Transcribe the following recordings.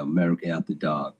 America After Dark.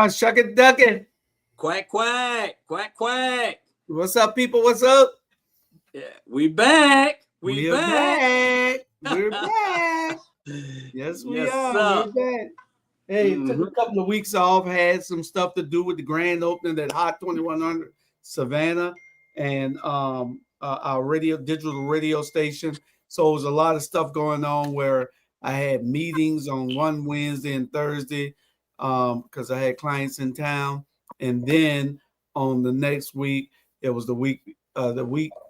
Shuck it, duck it. Quack, quack, quack, quack. What's up, people? What's up? Yeah, we back. We're back. We're back. Yes, we are. Sir. We're back. Hey, took a couple of weeks off. Had some stuff to do with the grand opening at Hot 2100 Savannah and our digital radio station. So it was a lot of stuff going on where I had meetings on one Wednesday and Thursday. Because I had clients in town, and then on the next week, it was the week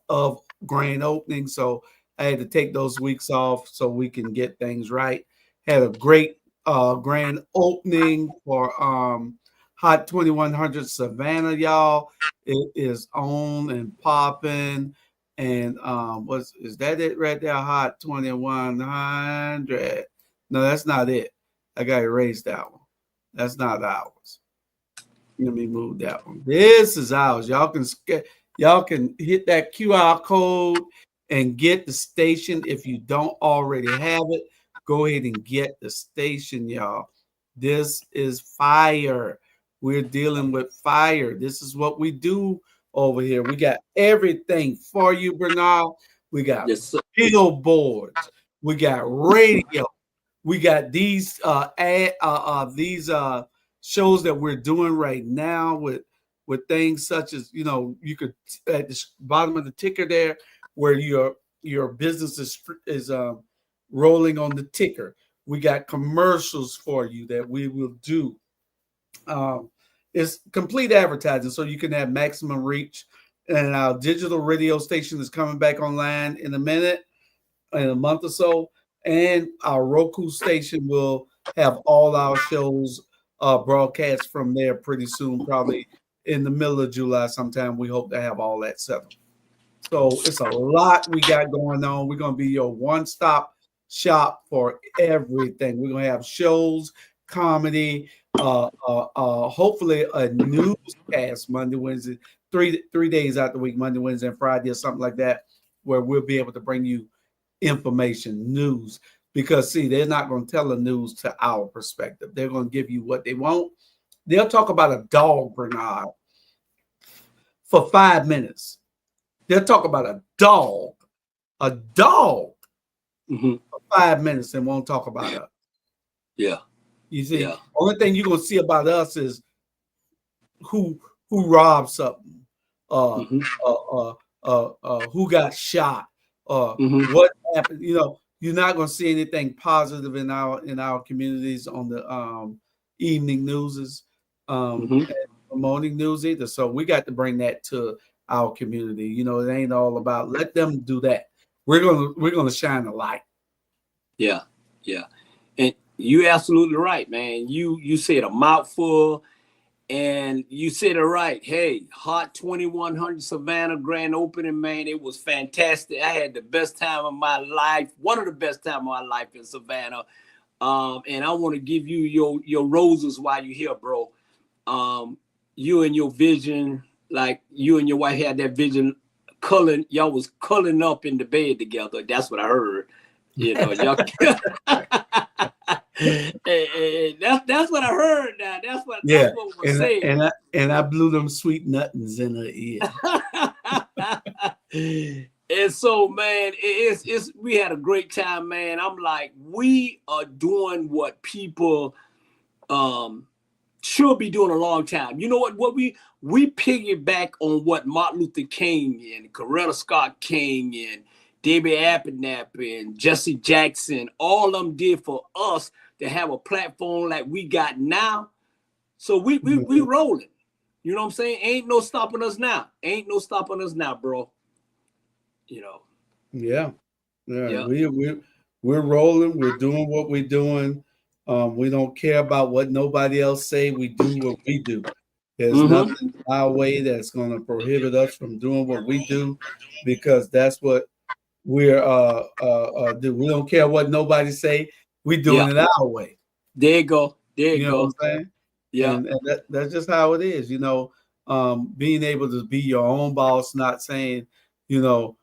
of grand opening. So I had to take those weeks off so we can get things right. Had a great grand opening for Hot 2100 Savannah, y'all. It is on and popping. And is that it right there? Hot 2100. No, that's not it. I got to erase that one. That's not ours. Let me move that one. This is ours. Y'all can hit that QR code and get the station. If you don't already have it, go ahead and get the station, y'all. This is fire. We're dealing with fire. This is what we do over here. We got everything for you, Bernard. We got billboards. We got radio. We got these shows that we're doing right now with things such as, you could at the bottom of the ticker there where your business is rolling on the ticker. We got commercials for you that we will do. It's complete advertising, so you can have maximum reach. And our digital radio station is coming back online in a month or so. And our Roku station will have all our shows broadcast from there pretty soon, probably in the middle of July sometime. We hope to have all that settled. So it's a lot we got going on. We're going to be your one-stop shop for everything. We're going to have shows, comedy, hopefully a newscast Monday, Wednesday, three days out the week, Monday, Wednesday, and Friday, or something like that, where we'll be able to bring you information, news. Because see, they're not going to tell the news to our perspective. They're going to give you what they want. They'll talk about a dog, Bernard, for 5 minutes. They'll talk about a dog for 5 minutes and won't talk about us. Yeah. You see, only thing you're gonna see about us is who robbed something, who got shot, what happened. You know, you're not gonna see anything positive in our communities on the evening newses, and morning news either. So we got to bring that to our community. You know, it ain't all about let them do that. We're gonna shine a light. Yeah, yeah, and you absolutely right, man. You said a mouthful, and you said it right. Hey, Hot 2100 Savannah grand opening, man. It was fantastic. I had the best time of my life, one of the best time of my life in Savannah. And I want to give you your roses while you're here, bro. You and your vision, like you and your wife had that vision, y'all was culling up in the bed together. That's what I heard. You know, y'all. And that's what I heard. Now that's what was saying. And I blew them sweet nothings in her ear. And so, man, it's we had a great time, man. I'm like, we are doing what people should be doing a long time. You know what we piggyback on what Martin Luther King and Coretta Scott King and David Abernathy and Jesse Jackson, all of them did for us to have a platform like we got now. So we rolling. You know what I'm saying? Ain't no stopping us now. Ain't no stopping us now, bro. You know. Yeah. We're rolling. We're doing what we're doing. We don't care about what nobody else say. We do what we do. There's nothing our way that's going to prohibit us from doing what we do, because that's what we're do. We don't care what nobody say. We're doing it our way. There you go. You know what I'm saying? Yeah. And that's just how it is. You know, being able to be your own boss, not saying, you know,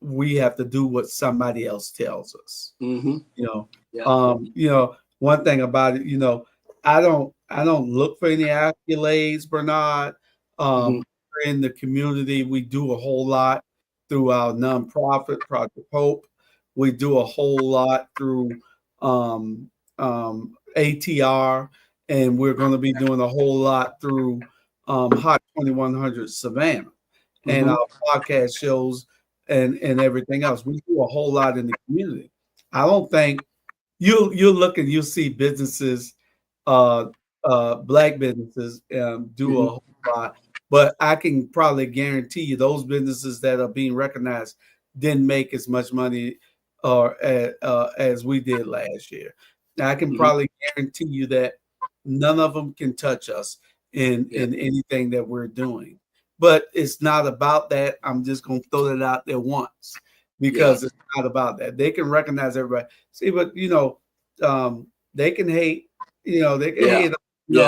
we have to do what somebody else tells us. You know, you know, one thing about it, you know, I don't look for any accolades, Bernard. In the community, we do a whole lot through our nonprofit, Project Hope. We do a whole lot through ATR, and we're going to be doing a whole lot through Hot 2100 Savannah and our podcast shows and everything else. We do a whole lot in the community. I don't think you'll look and you'll see businesses, black businesses, do a whole lot. But I can probably guarantee you those businesses that are being recognized didn't make as much money as we did last year. Now, I can probably guarantee you that none of them can touch us in anything that we're doing. But it's not about that. I'm just going to throw that out there once, because it's not about that. They can recognize everybody. See, but, you know, they can hate. You know, they can hate. You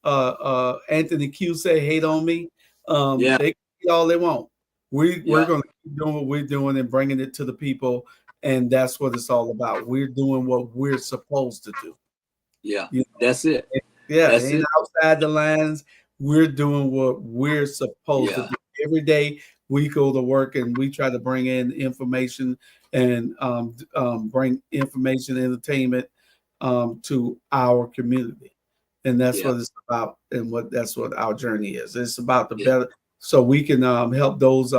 know, Anthony Q say hate on me. They can hate all they want. We're going to keep doing what we're doing and bringing it to the people, and that's what it's all about. We're doing what we're supposed to do. Yeah, you know? That's it. That's it. Outside the lines, we're doing what we're supposed to do. Every day we go to work and we try to bring in information and bring information, entertainment to our community. And that's what it's about, and that's what our journey is. It's about the better, so we can help those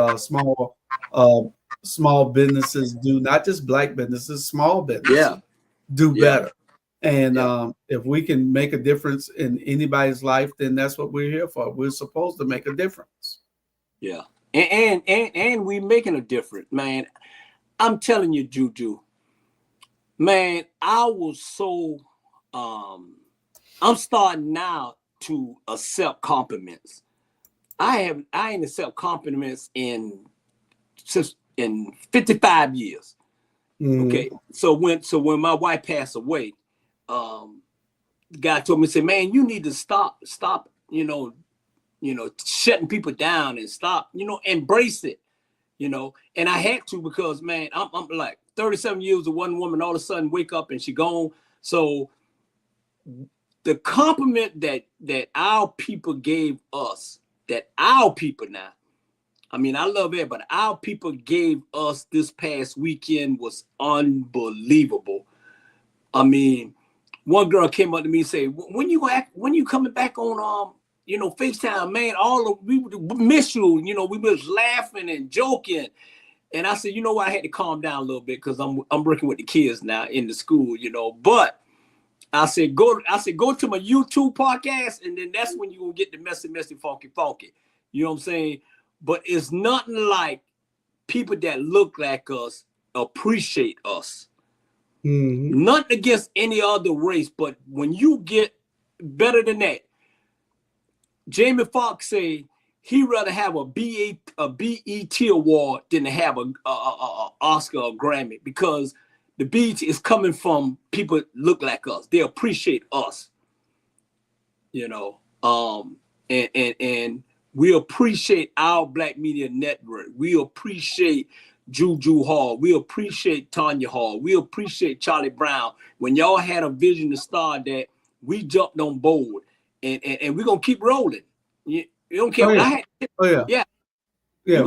small businesses do, not just black businesses, small businesses do better. And if we can make a difference in anybody's life, then that's what we're here for. We're supposed to make a difference. Yeah, and we making a difference, man. I'm telling you, Juju, man, I was so I'm starting now to accept compliments. I ain't accept compliments in 55 years. Okay, so when my wife passed away, the guy told me, say, man, you need to stop, shutting people down and stop, embrace it, And I had to because, man, I'm like 37 years of one woman, all of a sudden wake up and she gone. So the compliment that our people gave us, that our people now, I mean, I love it, but our people gave us this past weekend was unbelievable. I mean, one girl came up to me and said, when you coming back on FaceTime, man, we miss you, we was laughing and joking. And I said, what, I had to calm down a little bit because I'm working with the kids now in the school, but I said, go to my YouTube podcast, and then that's when you're gonna get the messy, funky. You know what I'm saying? But it's nothing like people that look like us appreciate us. Mm-hmm. Not against any other race, but when you get better than that, Jamie Foxx say he'd rather have a BET award than to have a Oscar or Grammy, because the BET is coming from people look like us. They appreciate us, and we appreciate our Black Media Network. We appreciate Juju Hall. We appreciate Tanya Hall. We appreciate Charlie Brown. When y'all had a vision to start that, we jumped on board, and we're gonna keep rolling. You don't care. Yeah.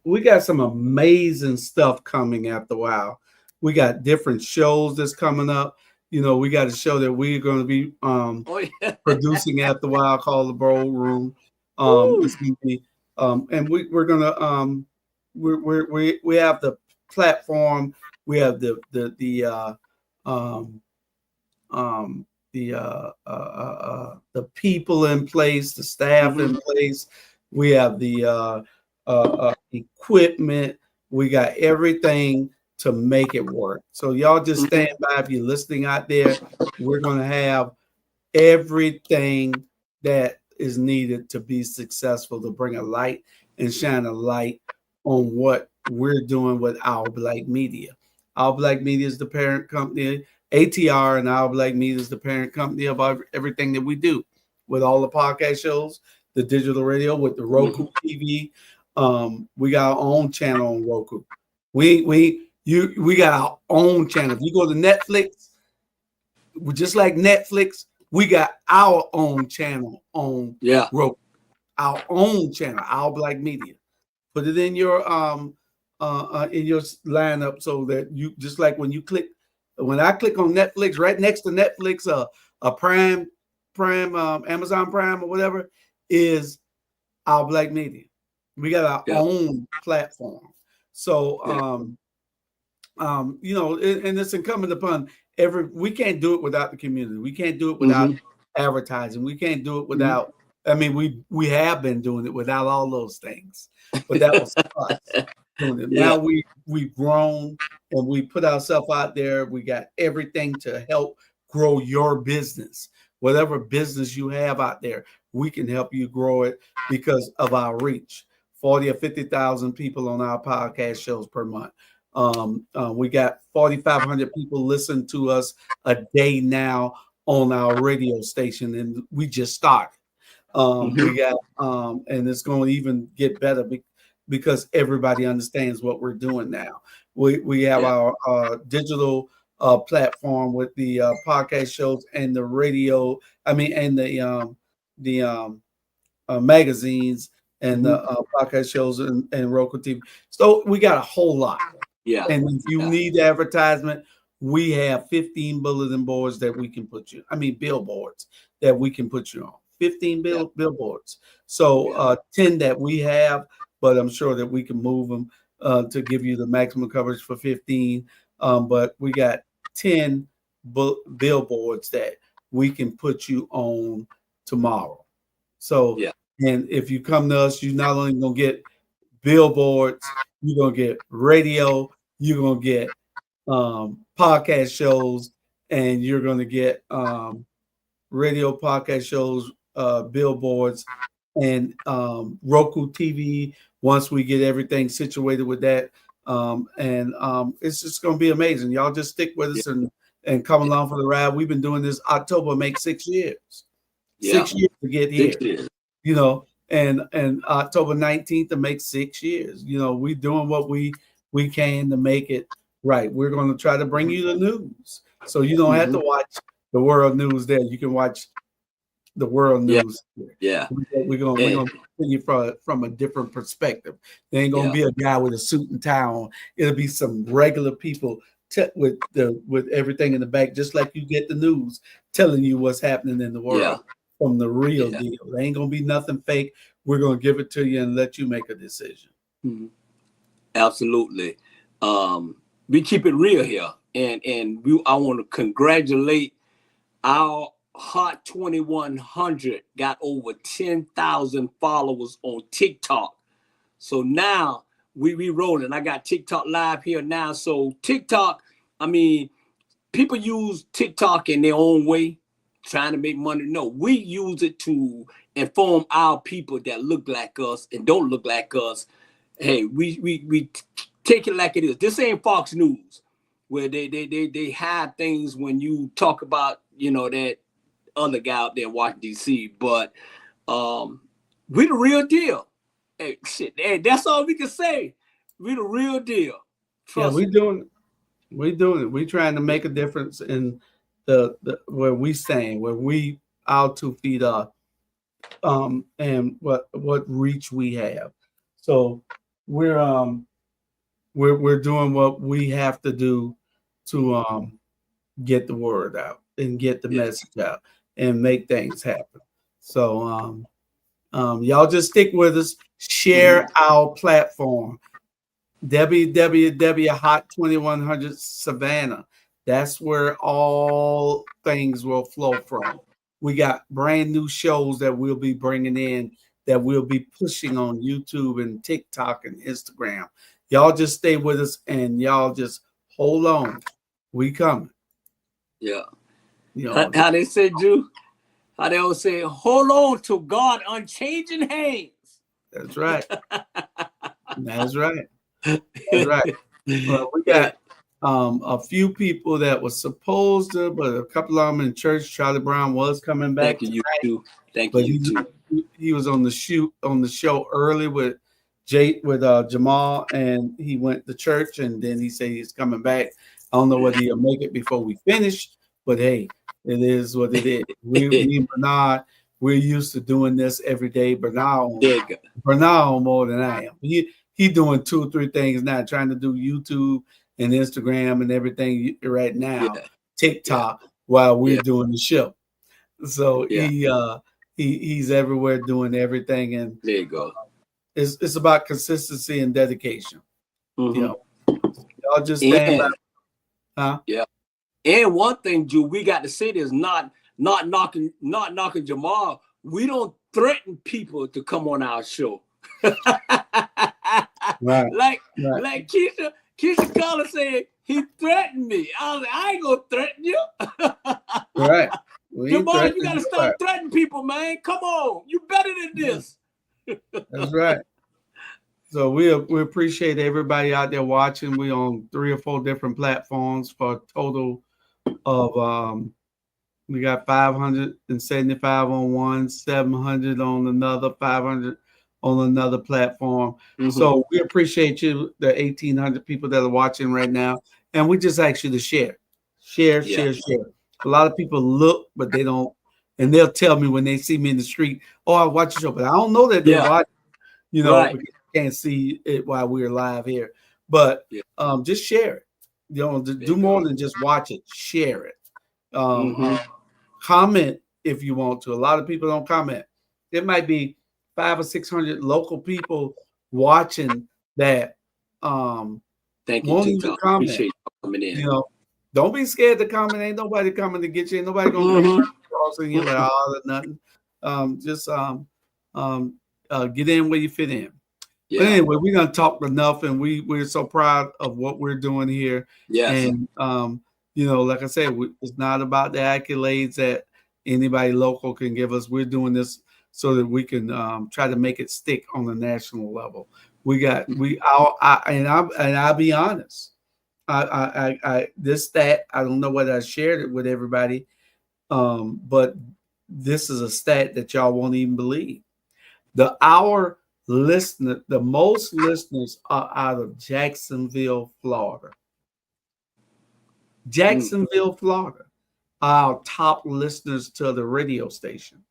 We got some amazing stuff coming after a while. We got different shows that's coming up. We got a show that we're going to be producing after a while called The Bowl Room. It's going to be, and we're going to we have the platform. We have the people in place, the staff in place. We have the equipment. We got everything to make it work. So y'all just stand by. If you're listening out there, we're going to have everything that is needed to be successful, to bring a light and shine a light on what we're doing with Our Black Media. Our Black Media is the parent company. ATR and Our Black Media is the parent company of everything that we do, with all the podcast shows, the digital radio, with the Roku TV. We got our own channel on Roku. We got our own channel. If you go to Netflix, just like Netflix, we got our own channel on Roku. Our own channel, Our Black Media. Put it in your lineup so that you, just like when I click on Netflix, right next to Netflix, a Prime, Amazon Prime or whatever, is Our Black Media. We got our own platform. So, and it's incumbent upon we can't do it without the community. We can't do it without advertising. We can't do it without, we have been doing it without all those things, but that was us doing it. Now we've grown and we put ourselves out there. We got everything to help grow your business. Whatever business you have out there, we can help you grow it because of our reach. 40 or 50,000 people on our podcast shows per month. We got 4,500 people listen to us a day now on our radio station, and we just started. We got, and it's going to even get better because everybody understands what we're doing now. We have our digital platform with the podcast shows and the radio. And the magazines and the podcast shows and Roku TV. So we got a whole lot. Yeah. And if you need advertisement, we have 15 bulletin boards that we can put you. Billboards that we can put you on. 15 billboards. So 10 that we have, but I'm sure that we can move them to give you the maximum coverage for 15. But we got 10 billboards that we can put you on tomorrow. So, and if you come to us, you're not only going to get billboards, you're going to get radio, you're going to get podcast shows, and you're going to get radio, podcast shows, billboards, and Roku TV once we get everything situated with that. And it's just going to be amazing. Y'all just stick with us and and come along for the ride. We've been doing this. October make 6 years. Yeah. 6 years to get here. 6 years. You know, and October 19th to make 6 years. You know, we doing what we can to make it right. We're going to try to bring you the news, so you don't have to watch the world news there. You can watch the world news. Yeah. We're gonna continue from a different perspective. There ain't gonna be a guy with a suit and tie on. It'll be some regular people with everything in the back, just like you get the news telling you what's happening in the world from the real deal. There ain't gonna be nothing fake. We're gonna give it to you and let you make a decision. Absolutely. We keep it real here, and I want to congratulate our Hot 2100 got over 10,000 followers on TikTok. So now we rolling. I got TikTok live here now. So TikTok, I mean, people use TikTok in their own way, trying to make money. No, we use it to inform our people that look like us and don't look like us. Hey, we take it like it is. This ain't Fox News, where they hide things when you talk about, you know, that other guy out there in Washington, D.C., but we the real deal. Hey, shit, hey, that's all we can say. We the real deal. Trust me. Doing it. We trying to make a difference in the where we stand, where our 2 feet are, and what reach we have. So we're doing what we have to do to get the word out and get the message out and make things happen. So y'all just stick with us. Share our platform. www.hot2100 Savannah. That's where all things will flow from. We got brand new shows that we'll be bringing in, that we'll be pushing on YouTube and TikTok and Instagram. Y'all just stay with us and y'all just hold on. We coming. Yeah. You know, how they say, Drew? How they always say, hold on to God unchanging hands. That's right. That's right. That's right. Well, we got a few people that were supposed to, but a couple of them in church. Charlie Brown was coming back. Thank you, too. Thank but you, too. He was on the show early with Jamal, and he went to church, and then he said he's coming back. I don't know whether he'll make it before we finish, but hey, it is what it is. Me and Bernard, we're used to doing this every day. Bernard more than I am. He doing 2 or 3 things now, trying to do YouTube and Instagram and everything right now, TikTok, while we're doing the show. So he's everywhere doing everything, and there you go. It's about consistency and dedication. You know, y'all just stand by. Huh? Yeah. And one thing, Drew, we got to say this: not knocking Jamal. We don't threaten people to come on our show. Right. Like Keisha Collins said, he threatened me. I was like, I ain't gonna threaten you. Right. Jamal, you gotta stop threatening people, man. Come on, you better than this. That's right. So we appreciate everybody out there watching. We on 3 or 4 different platforms for a total of we got 575 on one, 700 on another, 500 on another platform. So we appreciate you, the 1,800 people that are watching right now, and we just ask you to share. A lot of people look, but they don't, and they'll tell me when they see me in the street, "Oh, I watch the show," but I don't know that they're watching. You know, because you can't see it while we're live here. But just share it. You know, do more than just watch it. Share it. Comment if you want to. A lot of people don't comment. It might be 500 or 600 local people watching that. Thank you. To comment. Appreciate you coming in. You know, don't be scared to comment. Ain't nobody coming to get you. Ain't nobody gonna crossing you like all or nothing. Just get in where you fit in. Yeah. But anyway, we're gonna talk enough, and we're so proud of what we're doing here. Yes. And you know, like I said, it's not about the accolades that anybody local can give us. We're doing this so that we can try to make it stick on the national level. I'll be honest. this stat, I don't know whether I shared it with everybody, but this is a stat that y'all won't even believe. The most listeners are out of Jacksonville, Florida. Jacksonville, Florida, our top listeners to the radio station.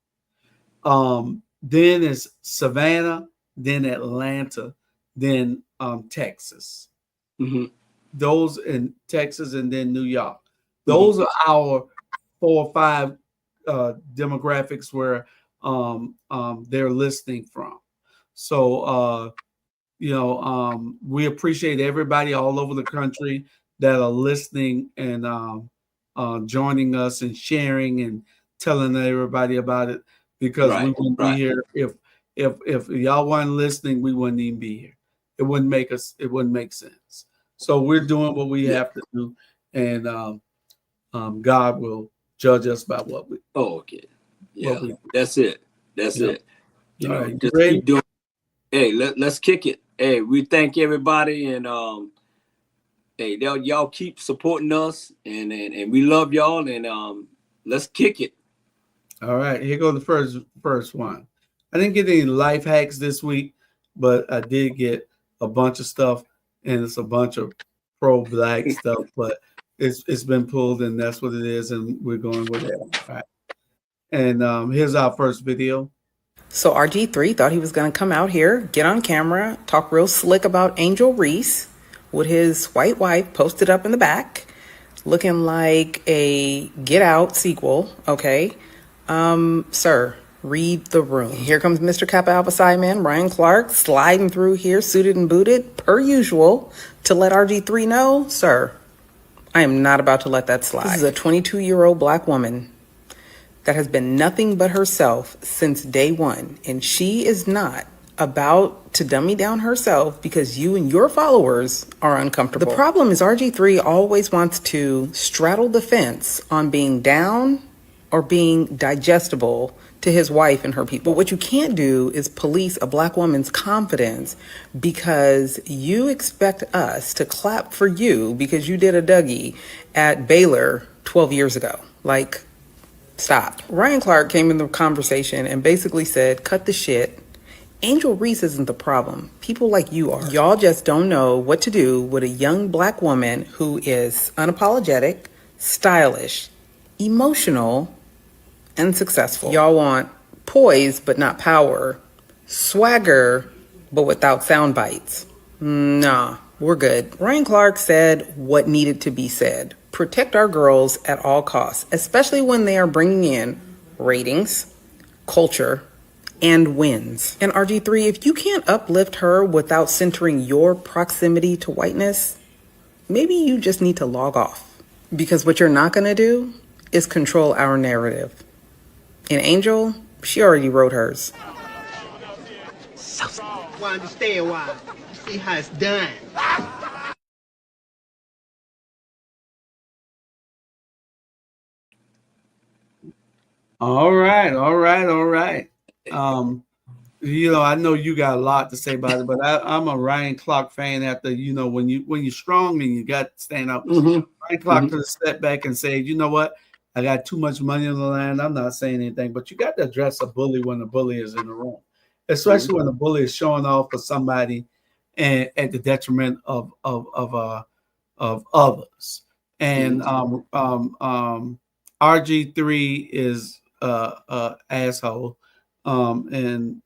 Then is Savannah, then Atlanta, then Texas. Mm-hmm. Those in Texas, and then New York. Those are our 4 or 5 demographics where they're listening from. So we appreciate everybody all over the country that are listening and joining us and sharing and telling everybody about it, because we wouldn't be here if y'all weren't listening. We wouldn't even be here. It wouldn't make sense. So we're doing what we have to do, and God will judge us by what we. Oh, okay. Yeah, that's it. That's it. You know, right, just keep doing. Hey, let's kick it. Hey, we thank everybody, and hey, y'all keep supporting us, and we love y'all, and let's kick it. All right, here goes the first one. I didn't get any life hacks this week, but I did get a bunch of stuff, and it's a bunch of pro-black stuff, but it's been pulled, and that's what it is, and we're going with it. All right. And here's our first video. So RG3 thought he was going to come out here, get on camera, talk real slick about Angel Reese with his white wife posted up in the back, looking like a Get Out sequel, okay? Sir, read the room. Here comes Mr. Kappa Alpha Psi Man, Ryan Clark, sliding through here, suited and booted, per usual, to let RG3 know, sir, I am not about to let that slide. This is a 22-year-old black woman that has been nothing but herself since day one, and she is not about to dummy down herself because you and your followers are uncomfortable. The problem is RG3 always wants to straddle the fence on being down or being digestible to his wife and her people. But what you can't do is police a black woman's confidence because you expect us to clap for you because you did a Dougie at Baylor 12 years ago. Like, stop. Ryan Clark came in the conversation and basically said, cut the shit. Angel Reese isn't the problem. People like you are. Y'all just don't know what to do with a young black woman who is unapologetic, stylish, emotional, and successful. Y'all want poise but not power, swagger but without sound bites. Nah, we're good. Ryan Clark said what needed to be said. Protect our girls at all costs, especially when they are bringing in ratings, culture, and wins. And RG3, if you can't uplift her without centering your proximity to whiteness, maybe you just need to log off. Because what you're not gonna do is control our narrative. And Angel, she already wrote hers. Well, I understand why. You see how it's done. All right. I know you got a lot to say about it, but I'm a Ryan Clark fan. After when you're strong and you got to stand up, Ryan Clark could have stepped back and said, you know what, I got too much money on the line. I'm not saying anything, but you got to address a bully when the bully is in the room, especially when the bully is showing off for somebody and at the detriment of others. And RG3 is asshole, and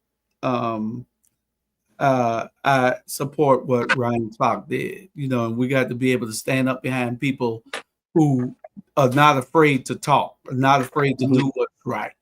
I support what Ryan Clark did. And we got to be able to stand up behind people who are not afraid to talk, are not afraid to do what's right.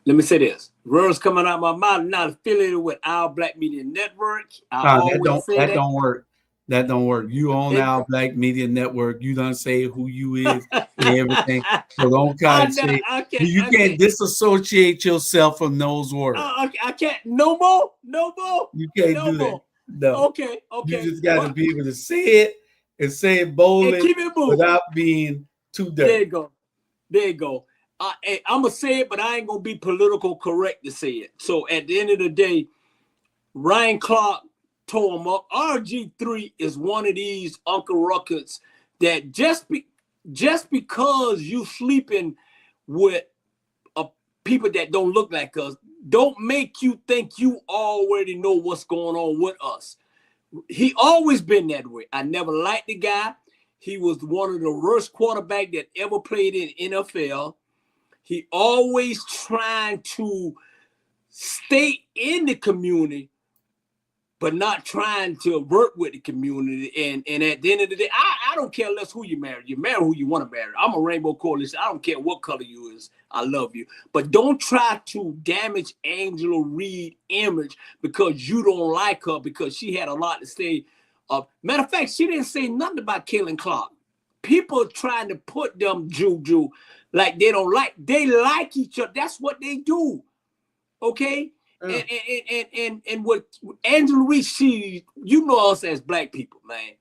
Let me say this: words coming out of my mouth, not affiliated with Our Black Media Network. That don't work. That don't work. You own Our Black Media Network. You don't say who you is and everything. So don't kind of say you can't disassociate yourself from those words. I can't. No more. You can't do that. No. Okay. You just got to be able to say it and say it boldly keep it moving without being too dirty. There you go. I'm gonna say it, but I ain't gonna be political correct to say it. So at the end of the day, Ryan Clark tore him up. RG3 is one of these Uncle Ruckers that just because you sleeping with people that don't look like us, don't make you think you already know what's going on with us. He always been that way. I never liked the guy. He was one of the worst quarterback that ever played in NFL. He always trying to stay in the community, but not trying to work with the community. And at the end of the day, I don't care less who you marry. You marry who you want to marry. I'm a Rainbow Coalition. I don't care what color you is. I love you. But don't try to damage Angela Reed's image because you don't like her because she had a lot to say. Matter of fact, she didn't say nothing about Kaylin Clark. People trying to put them juju like they don't like. They like each other. That's what they do. Okay? And what Angela Reed, you know us as black people, man.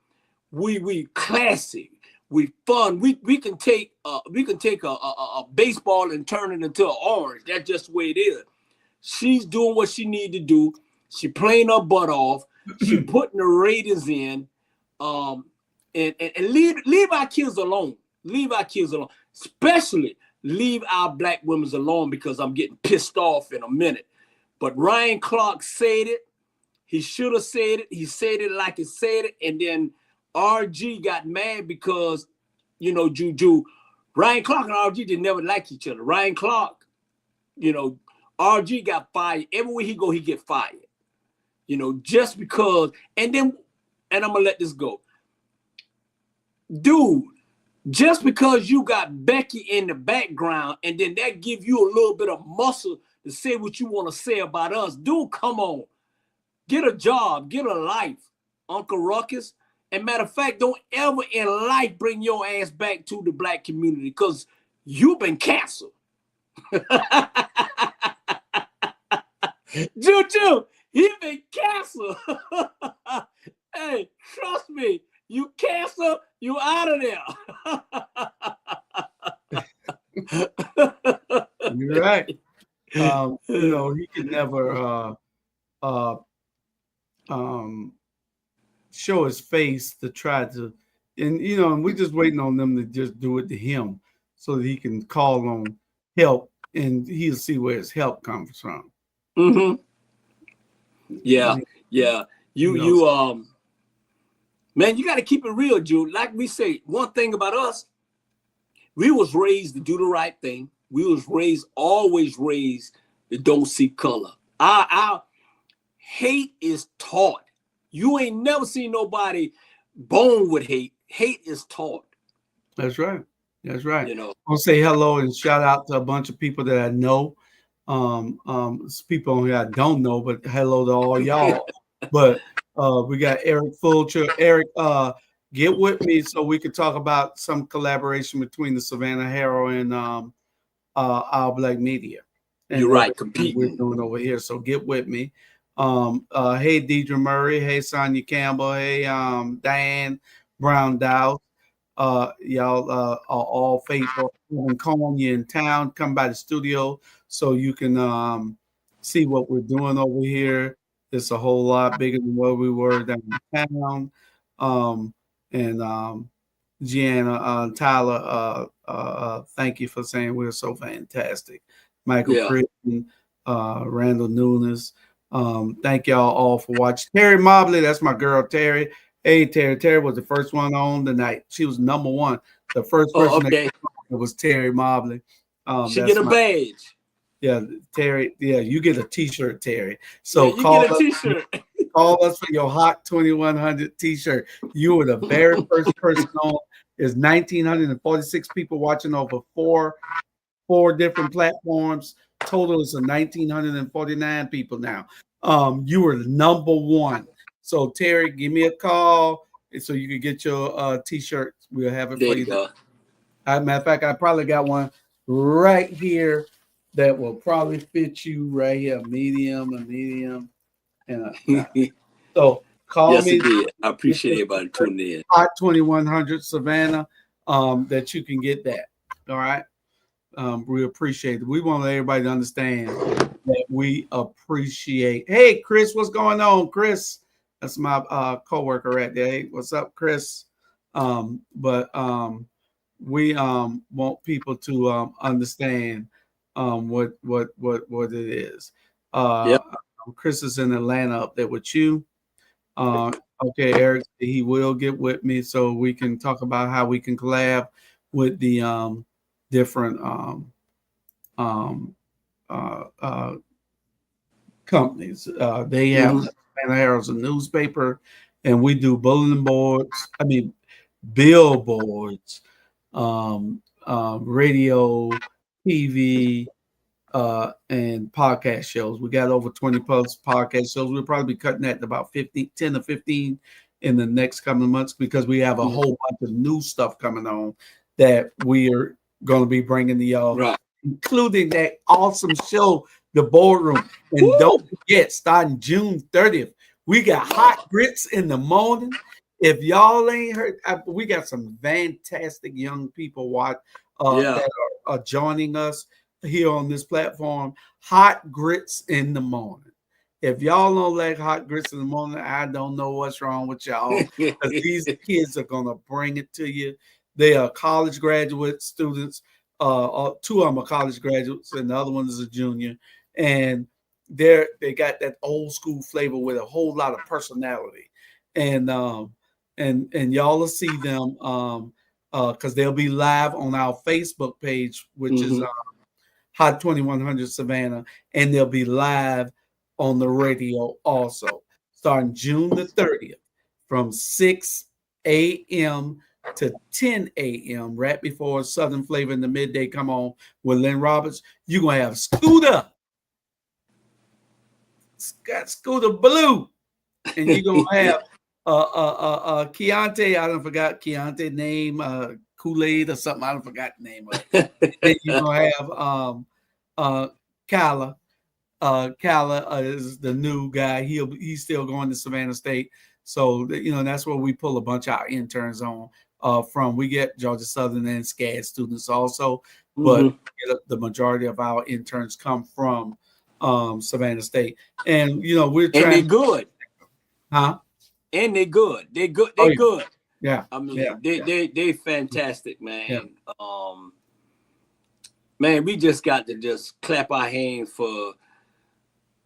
We classy, we fun. We can take a baseball and turn it into an orange. That's just the way it is. She's doing what she need to do. She playing her butt off. She putting the ratings in. And leave our kids alone. Leave our kids alone. Especially leave our black women alone because I'm getting pissed off in a minute. But Ryan Clark said it. He should have said it. He said it like he said it. And then RG got mad because, you know, Juju. Ryan Clark and RG didn't never like each other. Ryan Clark, you know, RG got fired. Everywhere he go, he get fired. You know, just because. And I'm going to let this go. Dude, just because you got Becky in the background and then that give you a little bit of muscle to say what you want to say about us. Dude, come on. Get a job. Get a life, Uncle Ruckus. And matter of fact, don't ever in life bring your ass back to the black community because you've been canceled. Juju, he been canceled. Hey, trust me. You cancel, you out of there. You're right. You know, he could never show his face to try to, and you know, and we're just waiting on them to just do it to him so that he can call on help and he'll see where his help comes from. Mm-hmm. Yeah. Man, you got to keep it real, Jude. Like we say, one thing about us, we was raised to do the right thing. We was always raised to don't see color. Our hate is taught. You ain't never seen nobody born with hate. Hate is taught. That's right. That's right. You know, I'll say hello and shout out to a bunch of people that I know. People on here I don't know, but hello to all y'all. But we got Eric Fulcher. Eric, get with me so we could talk about some collaboration between the Savannah Herald and Our Black Media. And you're right, competing. We're doing over here. So get with me. Hey, Deidre Murray. Hey, Sonia Campbell. Hey, Diane Brown Dow. Y'all are all faithful. And calling you in town, come by the studio so you can see what we're doing over here. It's a whole lot bigger than what we were down in town. Gianna, Tyler, thank you for saying we're so fantastic. Michael Christian, Randall Nunes. Thank y'all all for watching. Terry Mobley, that's my girl, Terry. Hey, Terry. Terry was the first one on tonight. She was number one. The first person that was Terry Mobley. She get a badge. Yeah, Terry. Yeah, you get a T-shirt, Terry. So you get a T-shirt. Call us for your Hot 2100 T-shirt. You were the very first person on. There's 1,946 people watching over four different platforms. Total is 1,949 people now. You were the number one. So Terry, give me a call so you can get your T-shirt. We'll have it for you. Matter of fact, I probably got one right here that will probably fit you right here. A medium. And so call me. Yes, it did. I appreciate everybody tuning in. Hot 2100 Savannah, that you can get that. All right. We appreciate it. We want everybody to understand that we appreciate. Hey, Chris, what's going on, Chris? That's my coworker right there. Hey, what's up, Chris? But we want people to understand what it is. Yep. Chris is in Atlanta up there with you. Okay, Eric, he will get with me so we can talk about how we can collab with the different companies. They have the Atlanta Herald's a newspaper, and we do bulletin boards. I mean, billboards, radio, TV, and podcast shows. We got over 20 plus podcast shows. We'll probably be cutting that to about 10 to 15 in the next couple of months because we have a whole bunch of new stuff coming on that we are going to be bringing to y'all, Right. including that awesome show, The Boardroom. And don't forget, starting June 30th, we got Hot Grits in the Morning. If y'all ain't heard, we got some fantastic young people that are joining us here on this platform. Hot Grits in the Morning. If y'all don't like Hot Grits in the Morning, I don't know what's wrong with y'all, because these kids are going to bring it to you. They are college graduate students. Two of them are college graduates, and the other one is a junior. And they got that old school flavor with a whole lot of personality. And y'all will see them because they'll be live on our Facebook page, which is Hot 2100 Savannah, and they'll be live on the radio also, starting June the 30th from 6 a.m. to 10 a.m. right before Southern Flavor in the midday come on with Lynn Roberts. You're going to have Scooter Blue, and you're going to have Keontae. I don't forgot Keontae name, Kool-Aid or something. I don't forgot the name of it. Then you're going to have Kala. Kala is the new guy. He's still going to Savannah State. So, that's where we pull a bunch of our interns on from. We get Georgia Southern and SCAD students also, but the majority of our interns come from Savannah State. And, we're trying. And they're good. Huh? And they're good. They're good. They're good. Yeah. I mean, they fantastic, man. Yeah. Man, we just got to just clap our hands for.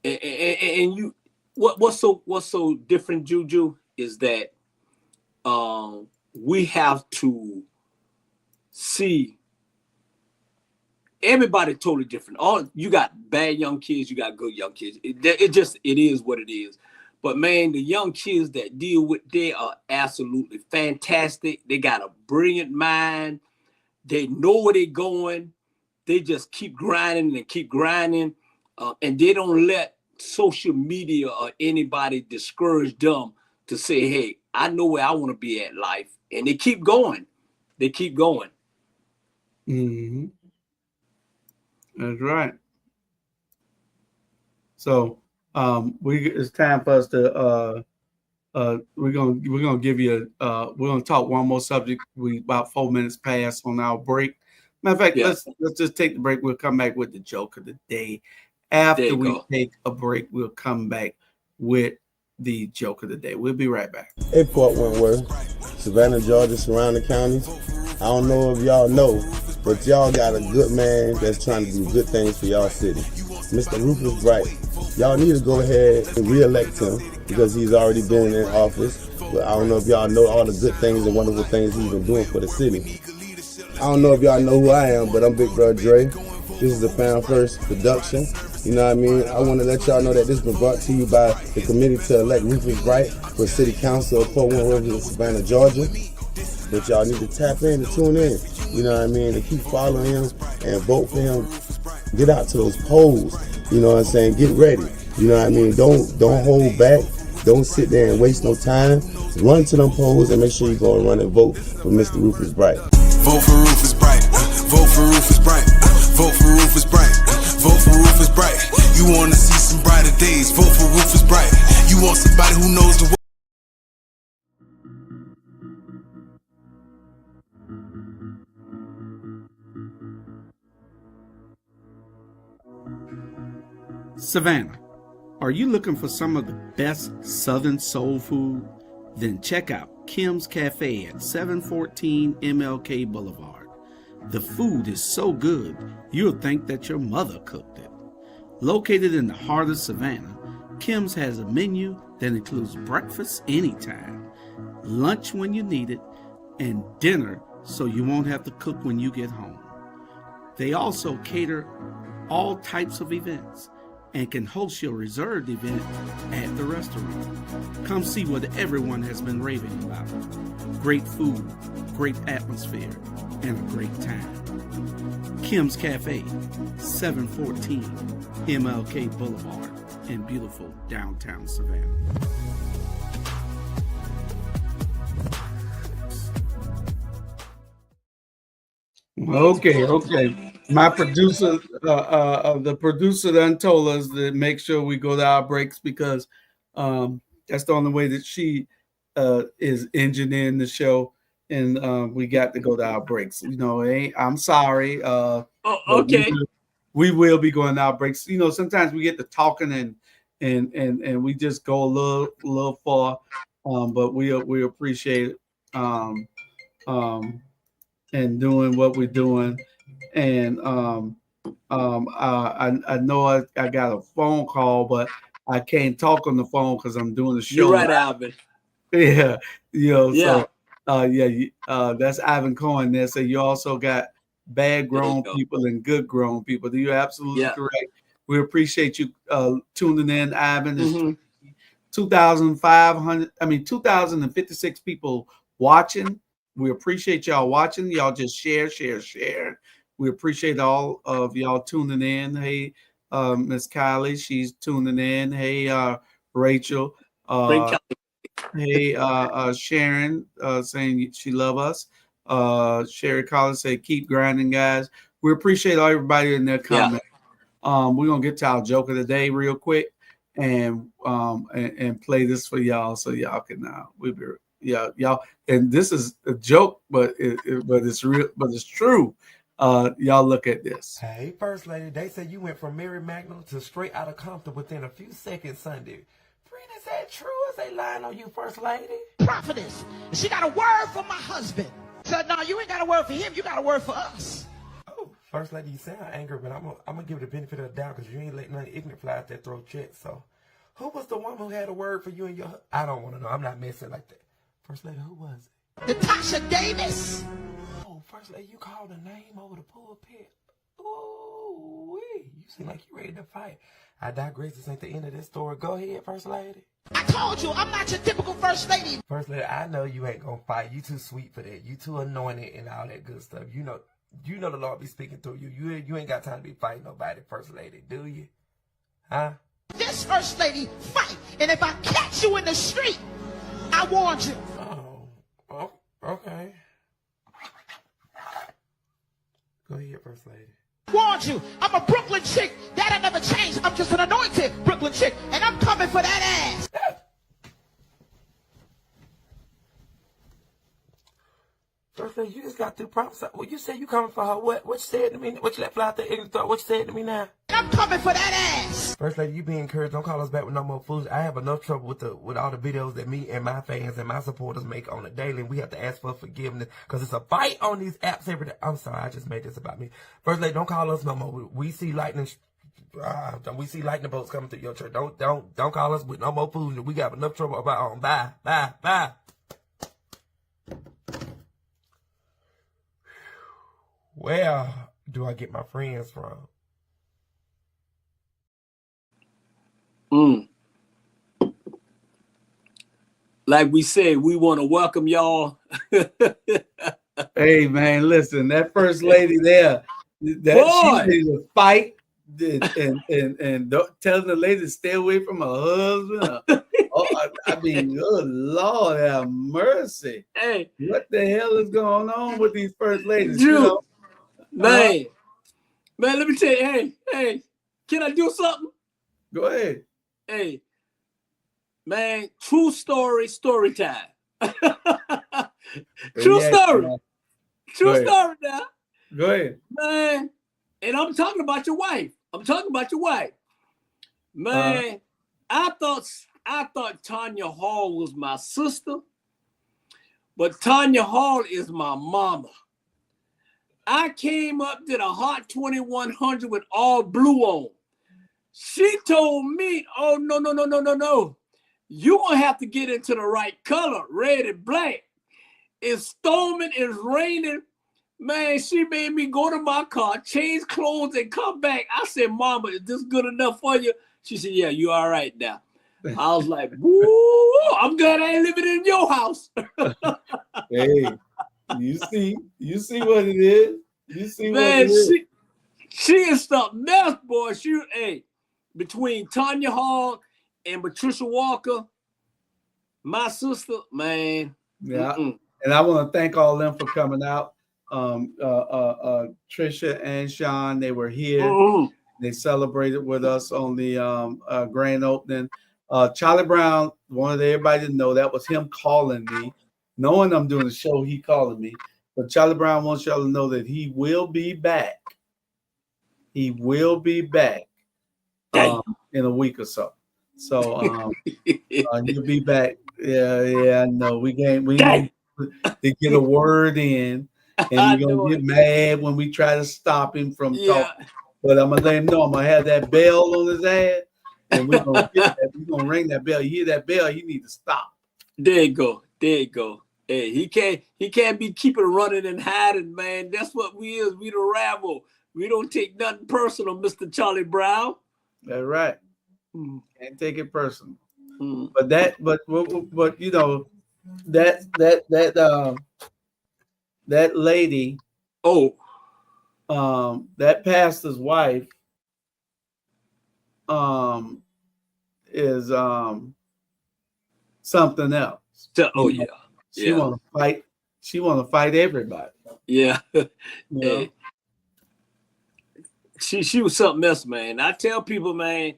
And you, what's so different, Juju, is that we have to see everybody totally different. You got bad young kids, you got good young kids. It is what it is. But man, the young kids that they are absolutely fantastic. They got a brilliant mind. They know where they're going. They just keep grinding and keep grinding, and they don't let social media or anybody discourage them to say, hey, I know where I want to be at life. And they keep going. They keep going. Mm-hmm. That's right. So it's time for us to we're gonna give you we're gonna talk one more subject. We about 4 minutes past on our break. Matter of fact, let's just take the break. We'll come back with the joke of the day. After we take a break, we'll come back with the joke of the day. We'll be right back. Hey, Fort Wentworth, Savannah, Georgia, surrounding counties. I don't know if y'all know, but y'all got a good man that's trying to do good things for y'all city. Mr. Rufus Bright. Y'all need to go ahead and re-elect him because he's already been in office. But I don't know if y'all know all the good things and wonderful things he's been doing for the city. I don't know if y'all know who I am, but I'm Big Brother Dre. This is the Found First production. You know what I mean? I want to let y'all know that this has been brought to you by the committee to elect Rufus Bright for City Council of Fort Wentworth in Savannah, Georgia. But y'all need to tap in and tune in. You know what I mean? And keep following him and vote for him. Get out to those polls. You know what I'm saying? Get ready. You know what I mean? Don't hold back. Don't sit there and waste no time. Run to them polls and make sure you go and run and vote for Mr. Rufus Bright. Vote for Rufus Bright. Vote for Rufus Bright. Vote for Rufus Bright. Vote for Rufus Bright. You want to see some brighter days. Vote for Rufus Bright. You want somebody who knows the way. Savannah, are you looking for some of the best Southern soul food? Then check out Kim's Cafe at 714 MLK Boulevard. The food is so good, you'll think that your mother cooked it. Located in the heart of Savannah, Kim's has a menu that includes breakfast anytime, lunch when you need it, and dinner so you won't have to cook when you get home. They also cater all types of events and can host your reserved event at the restaurant. Come see what everyone has been raving about. Great food, great atmosphere, and a great time. Kim's Cafe, 714 MLK Boulevard in beautiful downtown Savannah. Okay. My producer, the producer done told us to make sure we go to our breaks because that's the only way that she is engineering the show, and we got to go to our breaks. You know, I'm sorry. Okay. We will be going to our breaks. You know, sometimes we get to talking and we just go a little far, but we appreciate it. And doing what we're doing. And I know I got a phone call, but I can't talk on the phone because I'm doing the show. You're right, Alvin. Yeah, you know, Yeah. So that's Ivan Cohen there. So you also got bad grown people and good grown people. You're absolutely correct. We appreciate you tuning in, Ivan. Mm-hmm. 2,056 people watching. We appreciate y'all watching. Y'all just share. We appreciate all of y'all tuning in. Hey, Miss Kylie, she's tuning in. Hey, Rachel. Hey, Sharon, saying she love us. Sherry Collins say, keep grinding, guys. We appreciate everybody in their comments. We're gonna get to our joke of the day real quick and play this for y'all so y'all can y'all, and this is a joke, but it's real, but it's true. Y'all look at this. Hey, First Lady, they say you went from Mary Magdalene to straight out of Compton within a few seconds Sunday. Friend, is that true? Is they lying on you, First Lady? Prophetess, she got a word for my husband. So no, you ain't got a word for him, you got a word for us. Oh, First Lady, you sound angry, but I'm gonna give it the benefit of the doubt because you ain't letting nothing ignorant fly out there throw checks. So who was the one who had a word for you and your I don't want to know. I'm not messing like that. First Lady, who was it? Natasha Davis. Oh, First Lady, you called a name over the pulpit. Ooh, you seem like you ready to fight. I digress. This ain't the end of this story. Go ahead, First Lady. I told you, I'm not your typical First Lady. First Lady, I know you ain't gonna fight. You too sweet for that. You too anointed and all that good stuff. You know the Lord be speaking through you. You ain't got time to be fighting nobody, First Lady, do you? Huh? This First Lady fight, and if I catch you in the street, I warned you. Oh, okay. Go ahead, First Lady. Warned you. I'm a Brooklyn chick. That'll never change. I'm just an anointed Brooklyn chick, and I'm coming for that ass. First Lady, you just got through prophesying. Well, you said you coming for her. What you said to me? What you let fly out there in the throat? What you said to me now? I'm coming for that ass. First Lady, you be encouraged. Don't call us back with no more fools. I have enough trouble with all the videos that me and my fans and my supporters make on a daily. And we have to ask for forgiveness because it's a fight on these apps every day. I'm sorry, I just made this about me. First Lady, don't call us no more. We see lightning. We see lightning bolts coming through your church. Don't call us with no more fools. We got enough trouble about our own. Bye. Where do I get my friends from? Like we said, we want to welcome y'all. Hey man, listen, that First Lady there, that she needs to fight and telling the lady to stay away from her husband. I mean, good Lord have mercy. Hey, what the hell is going on with these First Ladies? Drew, you know? man, let me tell you, hey, can I do something? Go ahead. Hey, man, true story time. True story now. Go ahead. Man, and I'm talking about your wife. Man, I thought Tanya Hall was my sister, but Tanya Hall is my mama. I came up to the Hot 2100 with all blue on. She told me, oh, no. You're going to have to get into the right color, red and black. It's storming, it's raining. Man, she made me go to my car, change clothes, and come back. I said, Mama, is this good enough for you? She said, yeah, you all right now. I was like, woo, I'm glad I ain't living in your house. Hey, you see what it is. You see Man, what it is. She is something else, boy. Between Tanya Hall and Patricia Walker, my sister, man. Yeah. And I want to thank all of them for coming out. Trisha and Sean, they were here. They celebrated with us on the grand opening. Charlie Brown wanted everybody to know that was him calling me. Knowing I'm doing the show, he calling me. But Charlie Brown wants y'all to know that he will be back. He will be back in a week or so. So he'll be back. Yeah, I know. We need to get a word in, and we're gonna get mad when we try to stop him from talking. But I'm gonna let him know I'm gonna have that bell on his ass, and we're gonna ring that bell. You hear that bell? You need to stop. There you go. Hey, he can't be keeping running and hiding, man. That's what we is. We the Rabble. We don't take nothing personal, Mr. Charlie Brown. That's right. Can't take it personal. But you know, that lady, that pastor's wife, is something else. She want to fight. She want to fight everybody. Yeah. You know? She was something else, man. I tell people, man,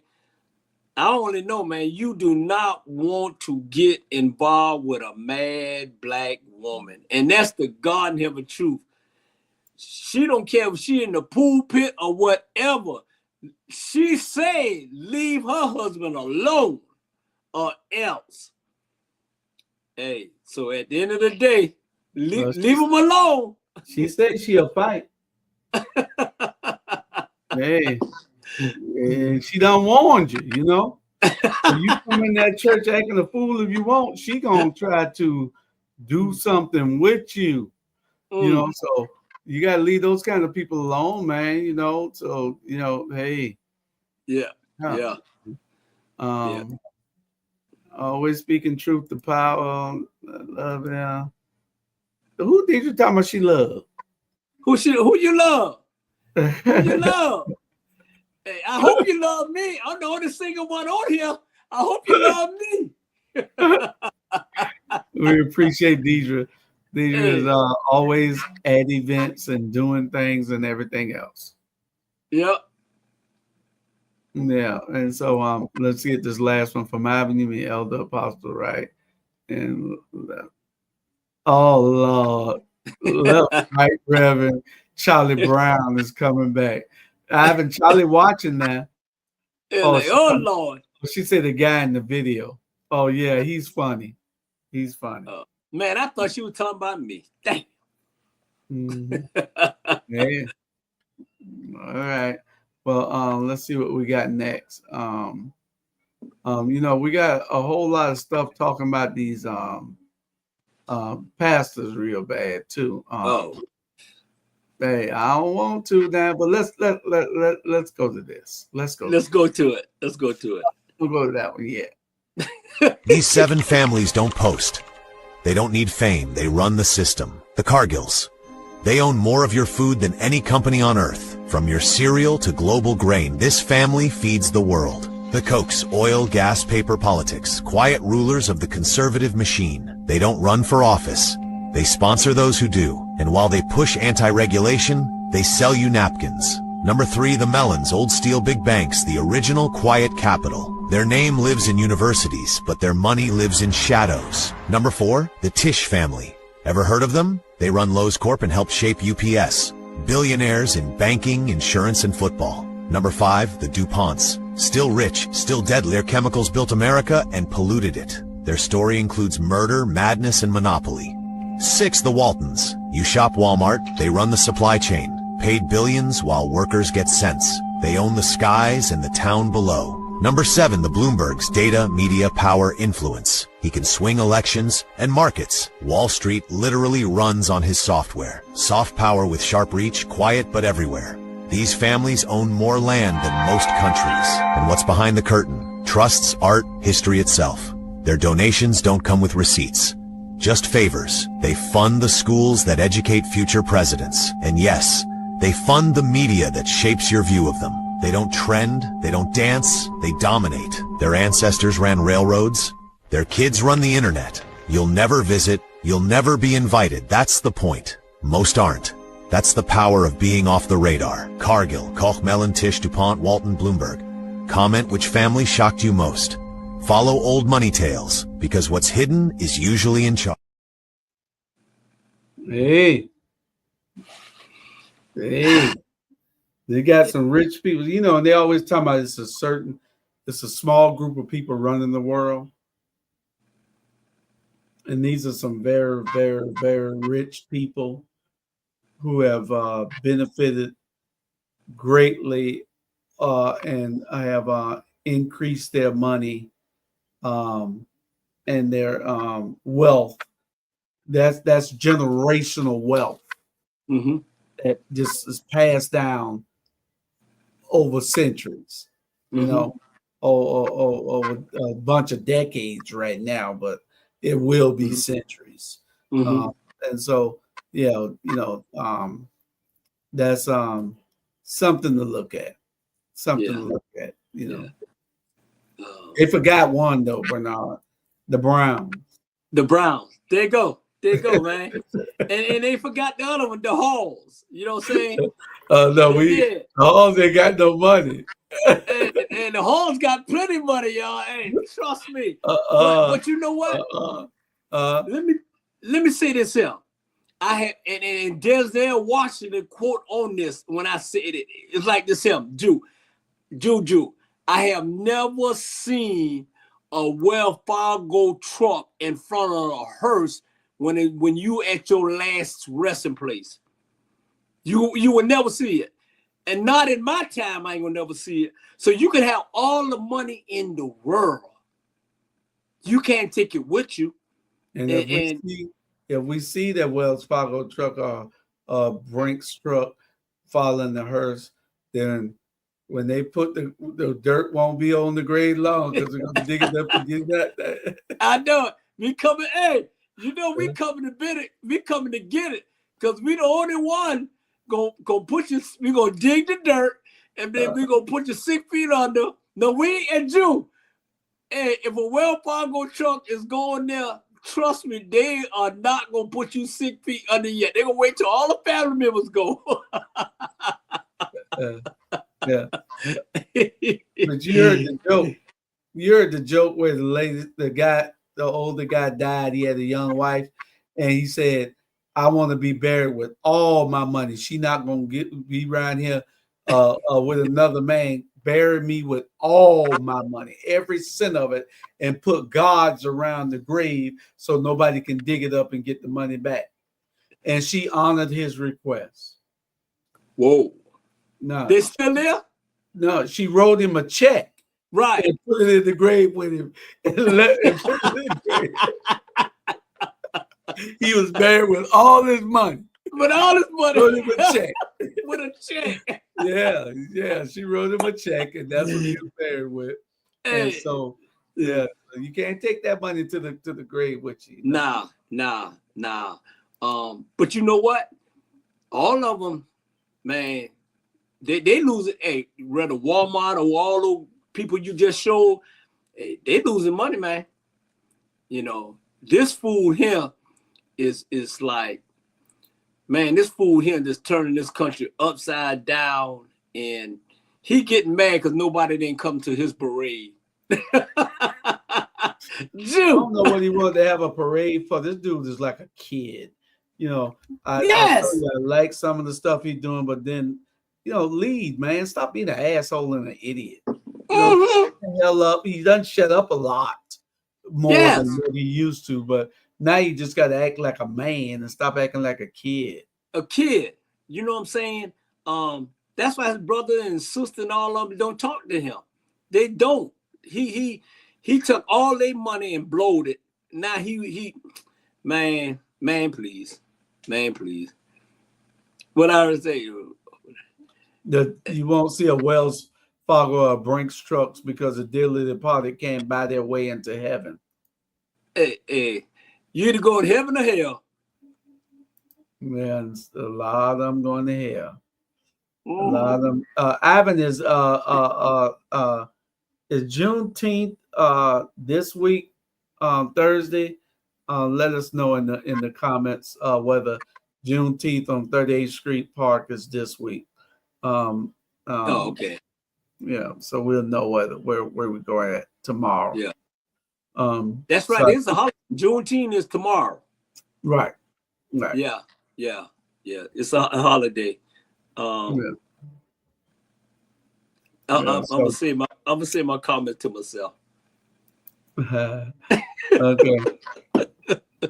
I only know, man, you do not want to get involved with a mad black woman. And that's the God in heaven truth. She don't care if she in the pulpit or whatever. She said, leave her husband alone or else. Hey, so at the end of the day, leave him alone. She said she'll fight. Hey, and she done warned you, you know. If you come in that church acting a fool if you want, she gonna try to do something with you. You know, so you gotta leave those kind of people alone, man. You know, so you know, hey. Yeah. Always speaking truth to power. Love, yeah. Who did you talking about she love? Who you love? Who you love? Hey, I hope you love me. I'm the only single one on here. I hope you love me. We appreciate Deidre. Deidre is always at events and doing things and everything else. Yep. Yeah, and so let's get this last one from Avenue, Elder Apostle, right? And oh Lord, left, right, Reverend Charlie Brown is coming back. I haven't Charlie watching now. Oh Lord. She said the guy in the video. Oh yeah, he's funny. He's funny. Man, I thought she was talking about me. Dang. Yeah. All right. Well, let's see what we got next. You know, we got a whole lot of stuff talking about these pastors real bad too. Hey, I don't want to now, but let's go to this. Let's go to it. We'll go to that one. Yeah. These 7 families don't post. They don't need fame. They run the system. The Cargills. They own more of your food than any company on earth. From your cereal to global grain, this family feeds the world. The Kochs, oil, gas, paper, politics. Quiet rulers of the conservative machine. They don't run for office. They sponsor those who do. And while they push anti-regulation, they sell you napkins. Number 3, the Mellons, old steel big banks, the original quiet capital. Their name lives in universities, but their money lives in shadows. Number 4, the Tisch family. Ever heard of them? They run Lowe's Corp and help shape UPS. Billionaires in banking, insurance, and football. Number 5, the DuPonts. Still rich, still deadly, their chemicals built America and polluted it. Their story includes murder, madness, and monopoly. 6. The Waltons. You shop Walmart, they run the supply chain. Paid billions while workers get cents. They own the skies and the town below. Number 7, the Bloombergs. Data, media, power, influence. He can swing elections and markets. Wall Street literally runs on his software. Soft power with sharp reach, quiet but everywhere. These families own more land than most countries. And what's behind the curtain? Trusts, art, history itself. Their donations don't come with receipts. Just favors. They fund the schools that educate future presidents. And yes, they fund the media that shapes your view of them. They don't trend, they don't dance, they dominate. Their ancestors ran railroads. Their kids run the internet. You'll never visit, you'll never be invited. That's the point. Most aren't. That's the power of being off the radar. Cargill, Koch, Mellon, Tisch, DuPont, Walton, Bloomberg. Comment which family shocked you most. Follow old money tales, because what's hidden is usually in charge. Hey. They got some rich people, you know, and they always talk about it's a small group of people running the world. And these are some very, very, very rich people who have benefited greatly and have increased their money and their wealth. That's generational wealth that just is passed down over centuries, you know, over a bunch of decades right now, but it will be centuries. And so, yeah, you know, that's something to look at. Something to look at, you know. They forgot one though, Bernard. The Browns. The Browns. There you go. There you go, man. and they forgot the other one, the Halls. You know what I'm saying? No, the Halls ain't got no money. and the Halls got plenty of money, y'all. Hey, trust me. But you know what? Let me say this here. I had and Denzel Washington quote on this when I said it. It's like this here, Juju. I have never seen a Wells Fargo truck in front of a hearse when you at your last resting place. You will never see it. And not in my time, I ain't gonna never see it. So you can have all the money in the world. You can't take it with you. And if we see that Wells Fargo truck or Brinks truck following the hearse, then when they put the dirt won't be on the grave long because they're gonna dig it up and get that. I know it. We coming, hey, you know we coming to get it. We coming to get it because we the only one gonna put you. We gonna dig the dirt and then we gonna put you 6 feet under. No, we and you. Hey, if a Wells Fargo truck is going there, trust me, they are not gonna put you 6 feet under yet. They're gonna wait till all the family members go. Yeah. But you heard the joke. You heard the joke where the older guy died. He had a young wife, and he said, "I want to be buried with all my money. She not gonna be around here with another man. Bury me with all my money, every cent of it, and put guards around the grave so nobody can dig it up and get the money back." And she honored his request. Whoa. No. They still there? No, she wrote him a check. Right. And put it in the grave with him. And put it in the grave. He was buried with all his money. With all his money. Wrote him a check. With a check. Yeah. She wrote him a check, and that's what he was buried with. Hey. And so, yeah, you can't take that money to the grave with you. Nah. But you know what? All of them, man, they losing. Hey, whether Walmart or all those people you just showed, they losing money, man. You know, this fool here is like, man, this fool here just turning this country upside down, and he getting mad because nobody didn't come to his parade. I don't know what he wanted to have a parade for. This dude is like a kid. You know, I like some of the stuff he's doing, but then, you know, lead, man. Stop being an asshole and an idiot. shut the hell up. He doesn't shut up a lot more than what he used to, but now you just got to act like a man and stop acting like a kid. A kid, you know what I'm saying? That's why his brother and sister and all of them don't talk to him. They don't. He took all their money and blowed it. Now man, please. What I would say, you won't see a Wells Fargo or Brinks trucks because the dearly departed can't buy their way into heaven. Hey, you either go to heaven or hell. Man, a lot of them going to hell. A lot of them. Ivan is Juneteenth this week, Thursday. Let us know in the comments whether Juneteenth on 38th Street Park is this week. Okay. Yeah, so we'll know where we go at tomorrow. Yeah. That's right. It's a holiday. Juneteenth is tomorrow. Right. Yeah. It's a holiday. I'm gonna say my comment to myself. Okay.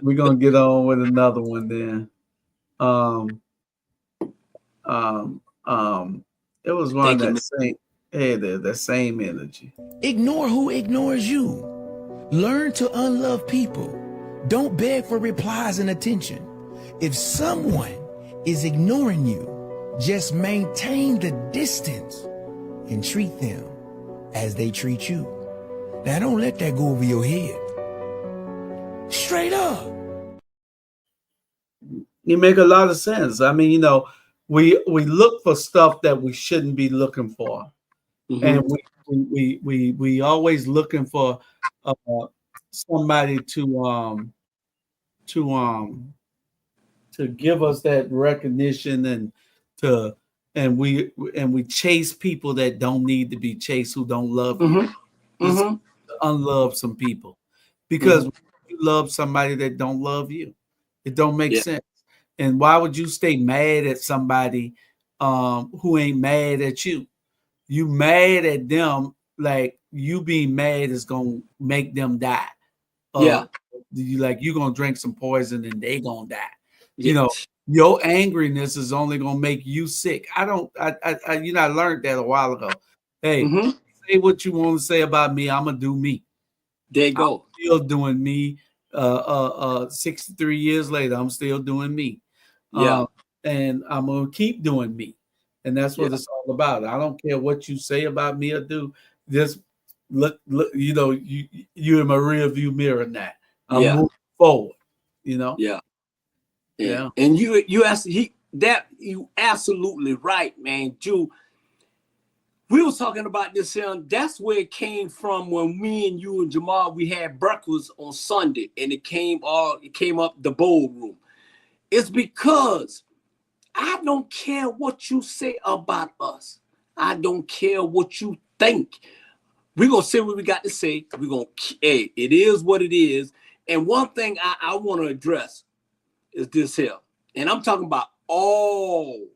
We're gonna get on with another one then. It was one that same energy. Ignore who ignores you. Learn to unlove people. Don't beg for replies and attention. If someone is ignoring you, just maintain the distance and treat them as they treat you. Now don't let that go over your head. Straight up. You make a lot of sense. I mean, we look for stuff that we shouldn't be looking for, and we always looking for somebody to give us that recognition, and we chase people that don't need to be chased, who don't love you. Unlove some people because you love somebody that don't love you. It don't make sense. And why would you stay mad at somebody who ain't mad at you? You mad at them, like you being mad is gonna make them die. You're gonna drink some poison and they gonna die. Your angriness is only gonna make you sick. I learned that a while ago. Hey, say what you want to say about me. I'm gonna do me. There you go. I'm still doing me. 63 years later, I'm still doing me. And I'm gonna keep doing me. And that's what it's all about. I don't care what you say about me or do. Just look, you're in my rear view mirror now. I'm moving forward, Yeah. And you absolutely right, man. Jew, we was talking about this here. That's where it came from when me and you and Jamal, we had breakfast on Sunday, and it came up the bowl room. It's because I don't care what you say about us. I don't care what you think. We're going to say what we got to say. It is what it is. And one thing I want to address is this here. And I'm talking about all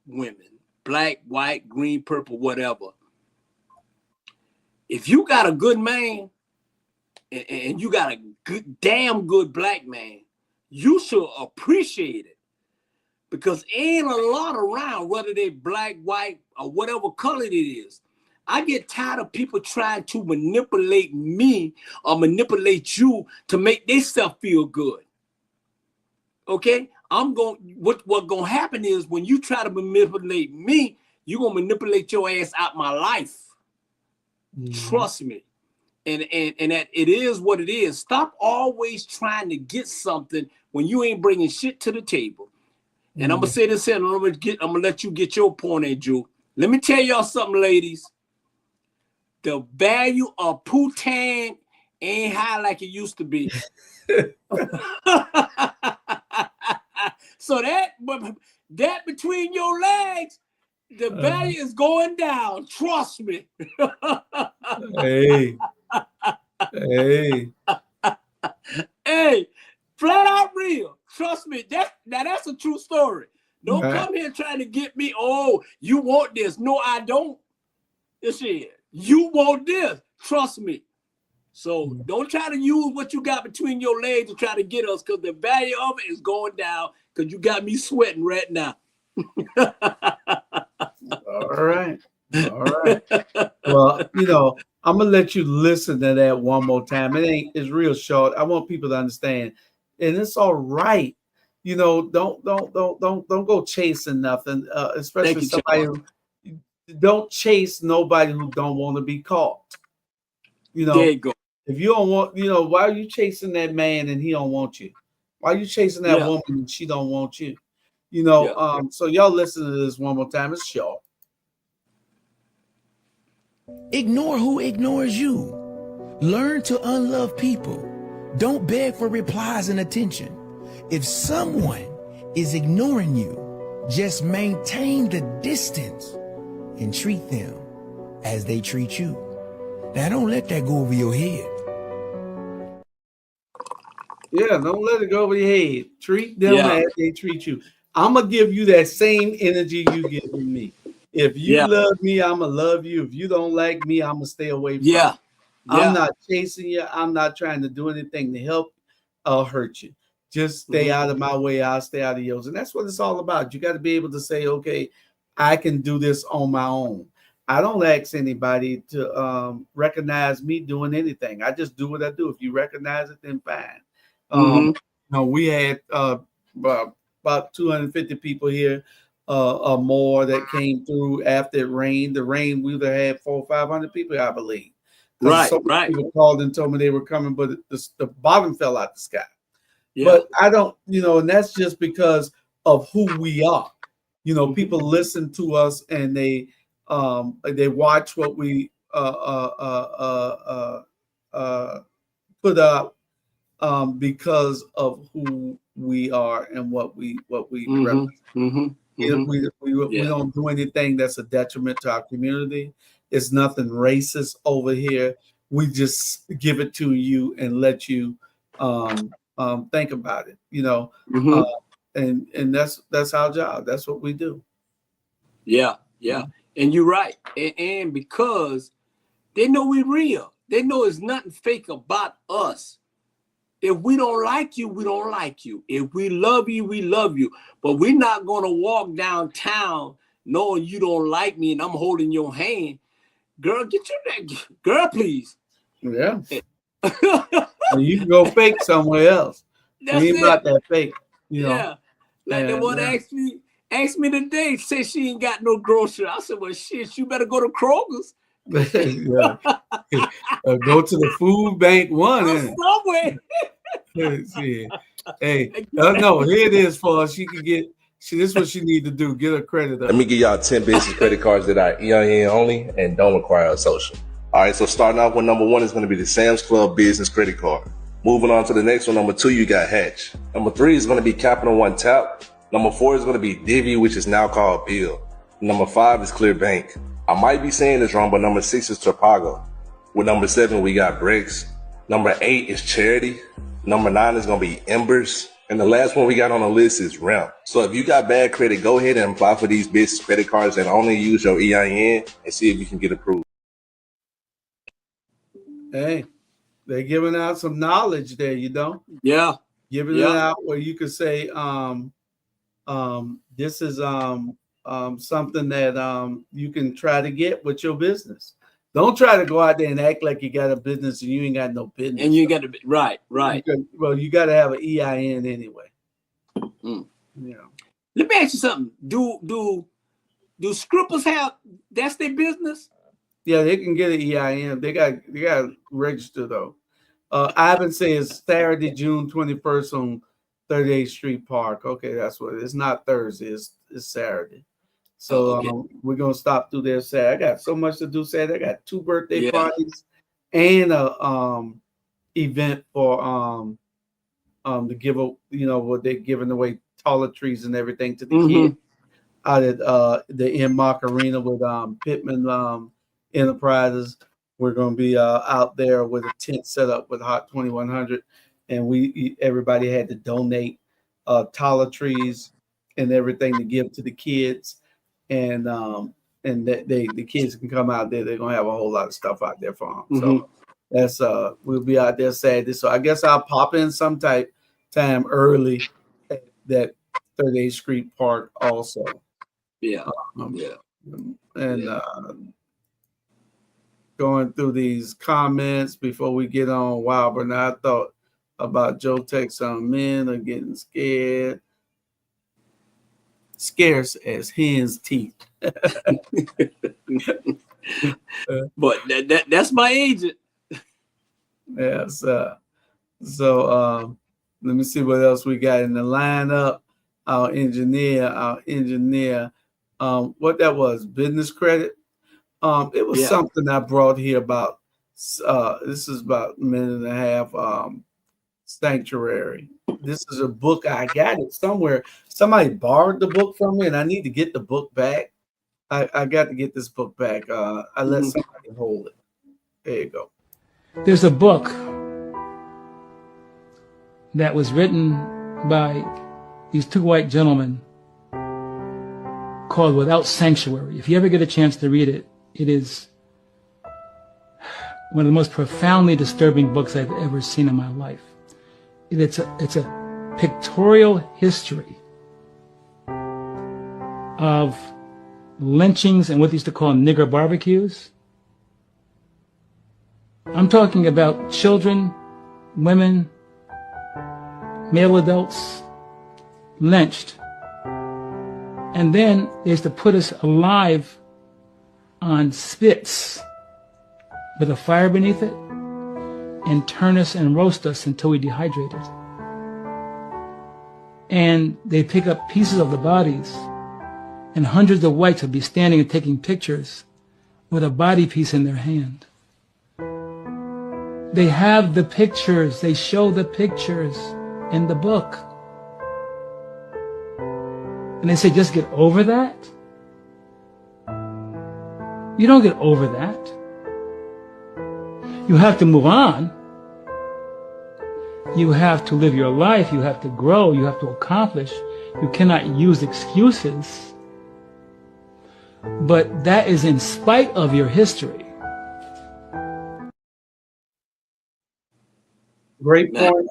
women, black, white, green, purple, whatever. If you got a good man and you got a damn good black man, you should appreciate it, because ain't a lot around, whether they black, white, or whatever color it is. I get tired of people trying to manipulate me or manipulate you to make themselves feel good. Okay? What gonna happen is when you try to manipulate me, you're gonna manipulate your ass out my life. Trust me. And that it is what it is. Stop always trying to get something when you ain't bringing shit to the table. And I'm gonna say this here, and I'm gonna let you get your point in, Drew. Let me tell y'all something, ladies. The value of Poontang ain't high like it used to be. So that between your legs, the value is going down. Trust me. Hey, flat out real. Trust me. That's a true story. Don't come here trying to get me. Oh, you want this? No, I don't. This shit. You want this. Trust me. So don't try to use what you got between your legs to try to get us, because the value of it is going down, because you got me sweating right now. All right. All right. Well, I'm gonna let you listen to that one more time. It's real short. I want people to understand, and it's all right. Don't go chasing nothing, especially Thank you, somebody Charles. who don't chase nobody who don't want to be caught. There you go. If you don't want, why are you chasing that man and he don't want you? Why are you chasing that woman and she don't want you? So y'all listen to this one more time. It's short. Ignore who ignores you. Learn to unlove people. Don't beg for replies and attention. If someone is ignoring you, just maintain the distance and treat them as they treat you. Now, don't let that go over your head. Yeah, don't let it go over your head. Treat them as they treat you. I'm going to give you that same energy you giving me. If you love me, I'm going to love you. If you don't like me, I'm going to stay away from you. I'm not chasing you. I'm not trying to do anything to help or hurt you. Just stay out of my way. I'll stay out of yours. And that's what it's all about. You got to be able to say, okay, I can do this on my own. I don't ask anybody to recognize me doing anything. I just do what I do. If you recognize it, then fine. We had about 250 people here or more that came through after it rained. The rain, we either had 400 or 500 people, I believe. Right. People called and told me they were coming, but the bottom fell out the sky. Yeah. But I don't, and that's just because of who we are. People listen to us and they watch what we put up because of who we are and what we represent. We don't do anything that's a detriment to our community. It's nothing racist over here. We just give it to you and let you think about it. And that's our job. That's what we do. Yeah. And you're right. And because they know we're real. They know it's nothing fake about us. If we don't like you, we don't like you. If we love you, we love you. But we're not going to walk downtown knowing you don't like me and I'm holding your hand. Girl, get your girl, please. Yeah. You can go fake somewhere else. That's we ain't about that fake. Yeah. Like the one asked me today, said she ain't got no grocery. I said, well, shit, you better go to Kroger's. Go to the food bank one. Somewhere. Hey, no, here it is for her. She can get. This is what she need to do. Get her credit up. Let me give y'all 10 business credit cards that are EIN only and don't require a social. All right, so starting off with number 1 is going to be the Sam's Club business credit card. Moving on to the next one, number 2, you got Hatch. Number 3 is going to be Capital One Tap. Number 4 is going to be Divvy, which is now called Bill. Number 5 is Clear Bank. I might be saying this wrong, but number 6 is Trapago. With number 7, we got Brex. Number 8 is Charity. Number 9 is going to be Embers. And the last one we got on the list is Ramp. So if you got bad credit, go ahead and apply for these business credit cards and only use your EIN and see if you can get approved. Hey, they're giving out some knowledge there, Yeah. Giving it out where you could say, this is something that you can try to get with your business. Don't try to go out there and act like you got a business and you ain't got no business. And you got to be right. You got to have an EIN anyway. Yeah. Let me ask you something. Do scrippers have that's their business? Yeah, they can get an EIN. They got to register though. Ivan says Saturday, June 21st on 38th Street Park. Okay, that's what it is. It's not Thursday. It's Saturday. So we're gonna stop through there Saturday. I got so much to do Saturday. I got 2 birthday parties and a event for to give what they're giving away toiletries and everything to the kids out at the Inmark Arena with Pittman Enterprises. We're gonna be out there with a tent set up with Hot 2100, and everybody had to donate toiletries and everything to give to the kids. And and that the kids can come out there. They're gonna have a whole lot of stuff out there for them. So that's we'll be out there Saturday. So I guess I'll pop in time early at that 38th Street Park also. Going through these comments before we get on. Wow, but now I thought about Joe Tex on men are getting scarce as hen's teeth. But that's my agent. Yes. So let me see what else we got in the lineup. Our engineer, what that was, business credit. It was something I brought here about. This is about a minute and a half. Sanctuary. This is a book. I got it somewhere. Somebody borrowed the book from me, and I need to get the book back. I got to get this book back. I let somebody hold it. There you go. There's a book that was written by these two white gentlemen called Without Sanctuary. If you ever get a chance to read it, it is one of the most profoundly disturbing books I've ever seen in my life. It's a pictorial history of lynchings and what they used to call nigger barbecues. I'm talking about children, women, male adults lynched. And then they used to put us alive on spits with a fire beneath it and turn us and roast us until we dehydrated. And they pick up pieces of the bodies, and hundreds of whites would be standing and taking pictures with a body piece in their hand. They have the pictures, they show the pictures in the book. And they say, just get over that? You don't get over that. You have to move on. You have to live your life. You have to grow. You have to accomplish. You cannot use excuses. But that is in spite of your history. Great point.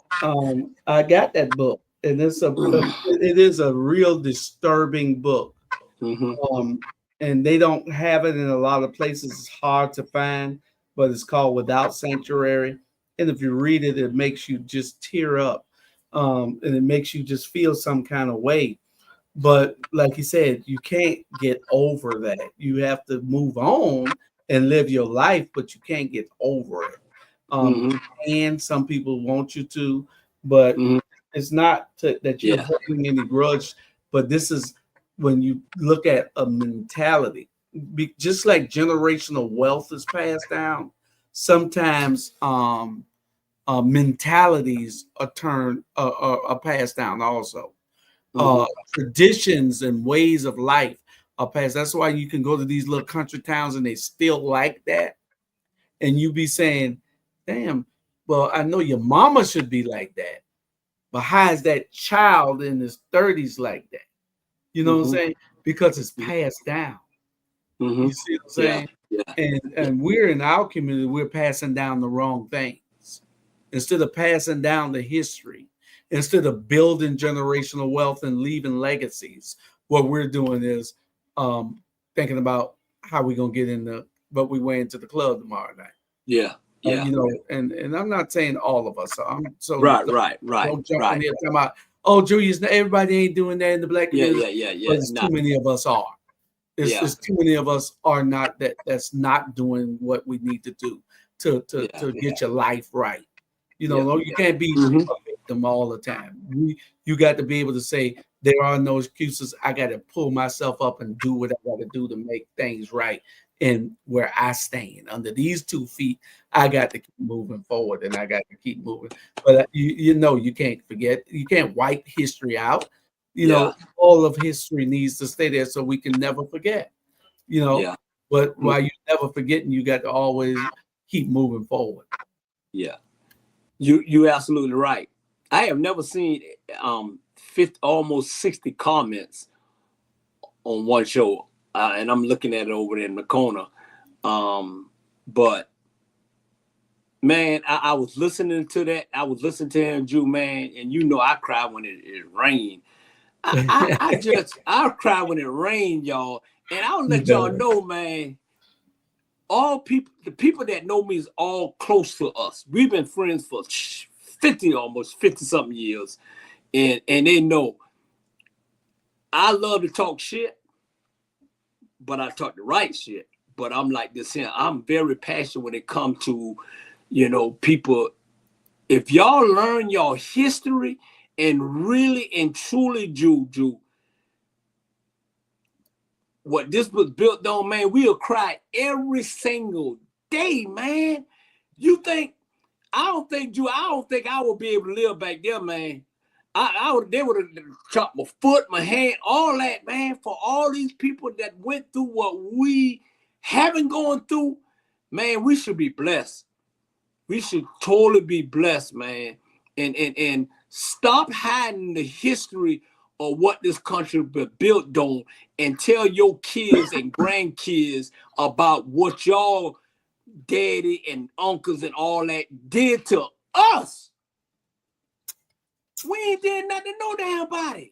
I got that book, and it is a real disturbing book. And they don't have it in a lot of places. It's hard to find, but it's called Without Sanctuary. And if you read it, it makes you just tear up, and it makes you just feel some kind of way. But like you said, you can't get over that. You have to move on and live your life, but you can't get over it. And some people want you to, but it's not that you're holding any grudge. But this is when you look at a mentality, just like generational wealth is passed down. Sometimes mentalities are passed down also. Traditions and ways of life are passed. That's why you can go to these little country towns and they still like that. And you be saying, damn, well, I know your mama should be like that, but how is that child in his 30s like that? You know what I'm saying? Because it's passed down. You see what I'm saying? And we're in our community, we're passing down the wrong things. Instead of passing down the history, instead of building generational wealth and leaving legacies, what we're doing is thinking about how we're going to get but we went into the club tomorrow night. You know, and I'm not saying all of us. Right. Don't jump in here talking about, oh, Julius, everybody ain't doing that in the black community. But too many of us are. It's too many of us are not that's not doing what we need to do to get your life right. You know, you can't be a victim all the time. You got to be able to say there are no excuses. I got to pull myself up and do what I got to do to make things right. And where I stand under these 2 feet, I got to keep moving forward, and I got to keep moving. But you know, you can't forget. You can't wipe history out. You know, all of history needs to stay there so we can never forget. You know, but while you're never forgetting, you got to always keep moving forward. You're absolutely right. I have never seen almost 60 comments on one show and I'm looking at it over there in the corner. But man, I was listening to that. I was listening to him, Jew, man, and you know I cry when it rained. I cry when it rained, y'all. And I'll let y'all know, man, all people, the people that know me is all close to us. We've been friends for almost 50 something years. And they know I love to talk shit, but I talk the right shit. But I'm like this here. I'm very passionate when it comes to, you know, people. If y'all learn your history and really and truly, Jew, what this was built on, man, we'll cry every single day, man. You think, I don't think I would be able to live back there, man. They would have chopped my foot, my hand, all that, man, for all these people that went through what we haven't gone through, man, we should be blessed. We should totally be blessed, man. And stop hiding the history of what this country was built on and tell your kids and grandkids about what y'all daddy and uncles and all that did to us. We ain't did nothing to no damn body.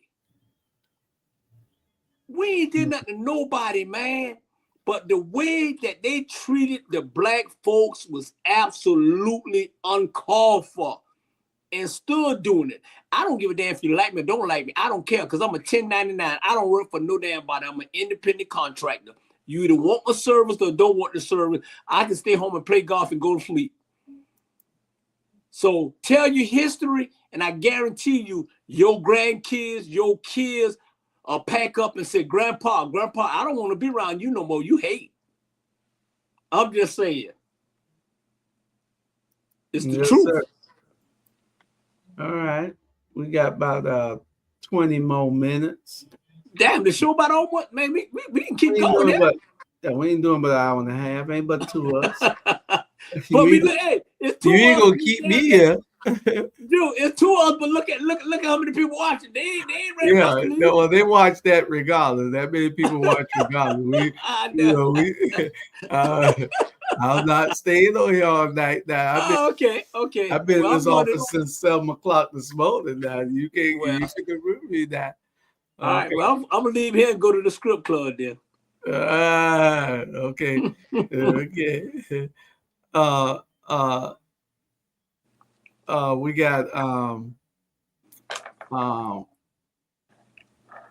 We ain't did nothing to nobody, man. But the way that they treated the black folks was absolutely uncalled for. And still doing it. I don't give a damn if you like me or don't like me. I don't care because I'm a 1099. I don't work for no damn body. I'm an independent contractor. You either want a service or don't want the service. I can stay home and play golf and go to sleep. So tell your history, and I guarantee you, your grandkids, your kids pack up and say, Grandpa, I don't want to be around you no more. You hate. I'm just saying. It's the truth. Sir. All right. We got about 20 more minutes. Damn, the show about all what, man. We can keep going. We ain't doing but an hour and a half. Ain't but two of us. But it's two. You ain't gonna keep me here. Dude, it's two of us, but look at how many people watching. They ain't ready to watch. Well, they watch that regardless. That many people watch regardless. I'm not staying on here all night now. Okay. I've been in this office since 7 o'clock this morning. Now you can remove me that. All right. Well, I'm gonna leave here and go to the script club then. Okay. Okay. We got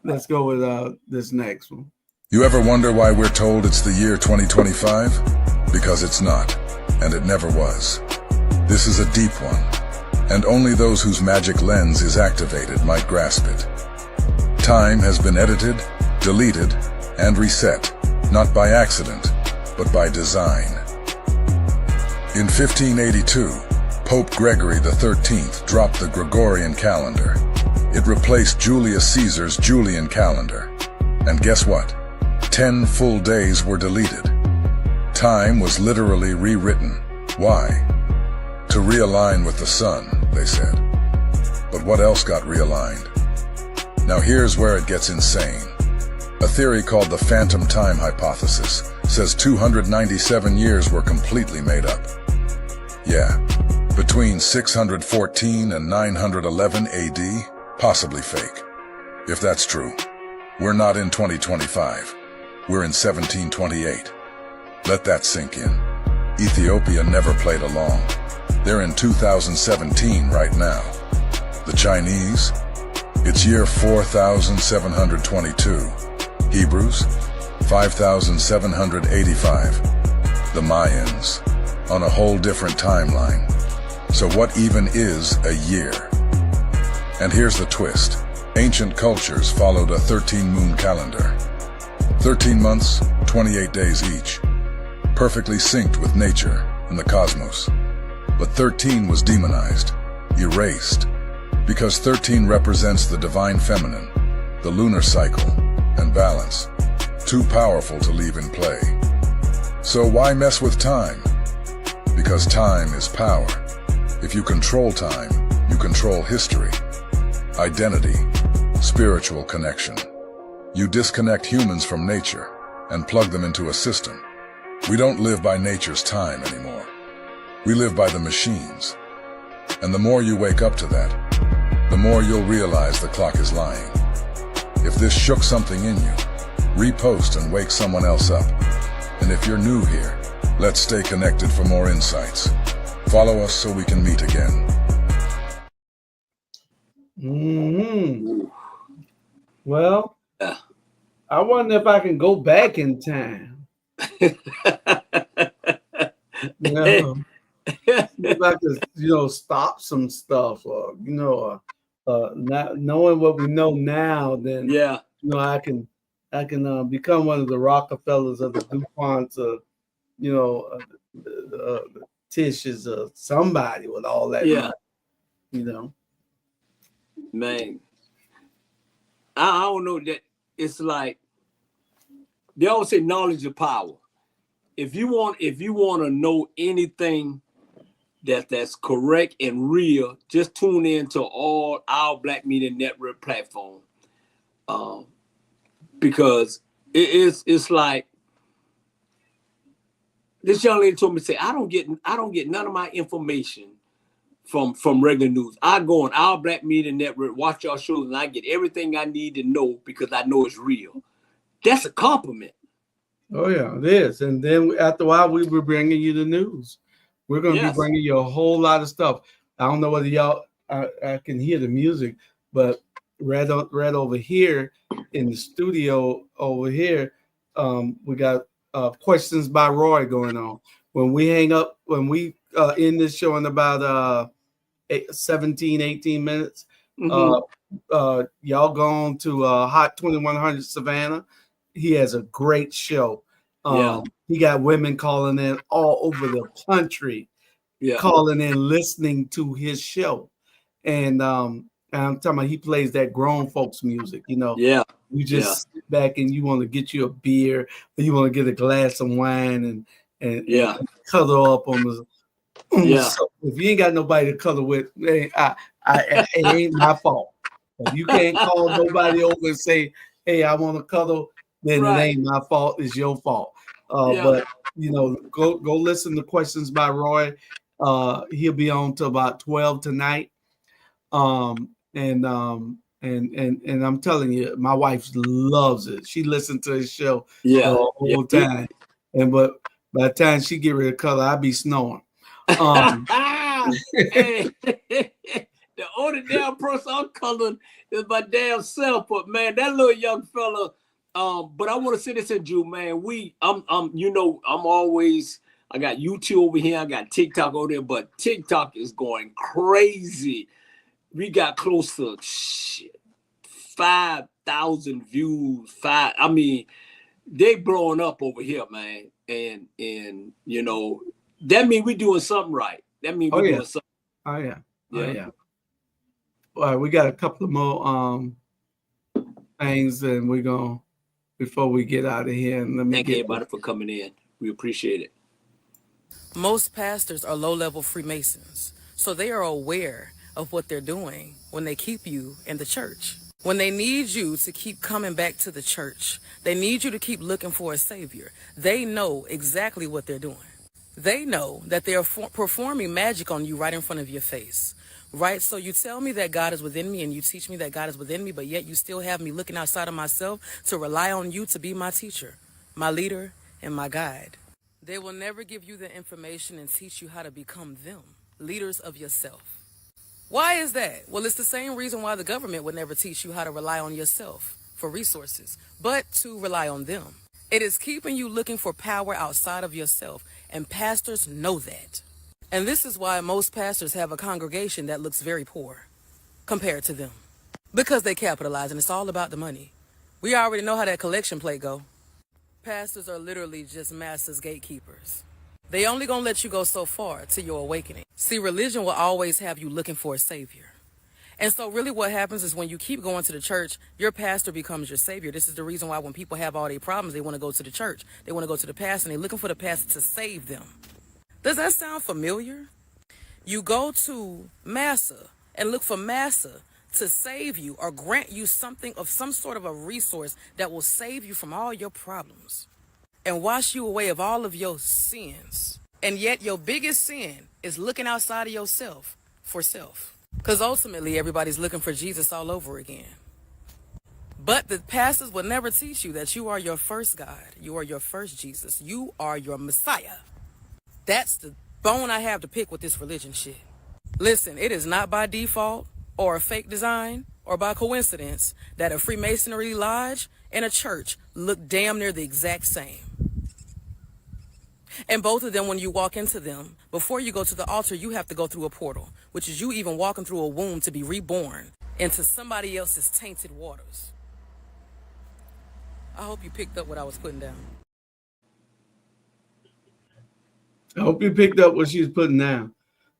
let's go with this next one. You ever wonder why we're told it's the year 2025? Because it's not, and it never was. This is a deep one, and only those whose magic lens is activated might grasp it. Time has been edited, deleted, and reset, not by accident, but by design. In 1582, Pope Gregory XIII dropped the Gregorian calendar. It replaced Julius Caesar's Julian calendar. And guess what? 10 full days were deleted. Time was literally rewritten. Why? To realign with the sun, they said. But what else got realigned? Now here's where it gets insane. A theory called the phantom time hypothesis says 297 years were completely made up. Yeah, between 614 and 911 AD, possibly fake. If that's true, we're not in 2025. We're in 1728. Let that sink in. Ethiopia never played along. They're in 2017 right now. The Chinese, it's year 4722. Hebrews, 5785. The Mayans, on a whole different timeline. So what even is a year? And here's the twist. Ancient cultures followed a 13-moon calendar. 13 months, 28 days each. Perfectly synced with nature and the cosmos. But 13 was demonized, erased, because 13 represents the divine feminine, the lunar cycle, and balance. Too powerful to leave in play. So why mess with time? Because time is power. If you control time, you control history, identity, spiritual connection. You disconnect humans from nature, and plug them into a system. We don't live by nature's time anymore. We live by the machines. And the more you wake up to that, the more you'll realize the clock is lying. If this shook something in you, repost and wake someone else up. And if you're new here, let's stay connected for more insights. Follow us so we can meet again. Well, I wonder if I can go back in time. If I could, stop some stuff, or not knowing what we know now, then I can become one of the Rockefellers of the DuPonts, Tishes, or somebody with all that money, Man, I don't know, that it's like they always say knowledge is power. If you want to know anything that's correct and real, just tune in to all our Black Media Network platform, because it's like this young lady told me, say, I don't get none of my information from regular news. I go on our Black Media Network, watch our shows, and I get everything I need to know because I know it's real. That's a compliment. Oh yeah, it is. And then after a while, we were bringing you the news. We're going to be bringing you a whole lot of stuff. I don't know whether y'all I can hear the music, but right over here in the studio over here, we got questions by Roy going on. When we end this show in about 17, 18 minutes, y'all go on to Hot 2100 Savannah. He has a great show. He got women calling in all over the country, calling in, listening to his show. And I'm talking about, he plays that grown folks music, You just sit back and you want to get you a beer, or you want to get a glass of wine and cuddle up on the. So if you ain't got nobody to cuddle with, it ain't my fault. If you can't call nobody over and say, "Hey, I want to cuddle," then it ain't my fault. It's your fault. But go listen to Questions by Roy. He'll be on till about 12 tonight. And I'm telling you, my wife loves it. She listened to his show the whole time. But by the time she get ready to cuddle, I be snoring. Hey, the only damn person I'm cuddling is my damn self. But man, that little young fella. But I want to say this in Jew, man. I'm always, I got YouTube over here, I got TikTok over there, but TikTok is going crazy. We got close to 5,000 views. They blowing up over here, man. And that means we doing something right. That means we're doing something. Oh yeah. All right, we got a couple of more things, and we're gonna, before we get out of here, and let me thank everybody for coming in. We appreciate it. Most pastors are low-level Freemasons, so they are aware of what they're doing when they keep you in the church. When they need you to keep coming back to the church, they need you to keep looking for a savior. They know exactly what they're doing. They know that they are performing magic on you right in front of your face, right? So you tell me that God is within me, and you teach me that God is within me, but yet you still have me looking outside of myself to rely on you to be my teacher, my leader, and my guide. They will never give you the information and teach you how to become them, leaders of yourself. Why is that? Well, it's the same reason why the government would never teach you how to rely on yourself for resources, but to rely on them. It is keeping you looking for power outside of yourself, and pastors know that. And this is why most pastors have a congregation that looks very poor compared to them, because they capitalize, and it's all about the money. We already know how that collection plate go. Pastors are literally just master's gatekeepers. They only gonna let you go so far to your awakening. See, religion will always have you looking for a savior. And so really what happens is when you keep going to the church, your pastor becomes your savior. This is the reason why when people have all their problems, they want to go to the church. They want to go to the pastor, and they're looking for the pastor to save them. Does that sound familiar? You go to Massa and look for Massa to save you or grant you something of some sort of a resource that will save you from all your problems. and wash you away of all of your sins. And yet your biggest sin is looking outside of yourself for self. Because ultimately everybody's looking for Jesus all over again. But the pastors will never teach you that you are your first God. You are your first Jesus. You are your Messiah. That's the bone I have to pick with this religion shit. Listen, it is not by default or a fake design or by coincidence that a Freemasonry lodge and a church look damn near the exact same. And both of them, when you walk into them, before you go to the altar, you have to go through a portal, which is you even walking through a womb to be reborn into somebody else's tainted waters. I hope you picked up what I was putting down. I hope you picked up what she was putting down.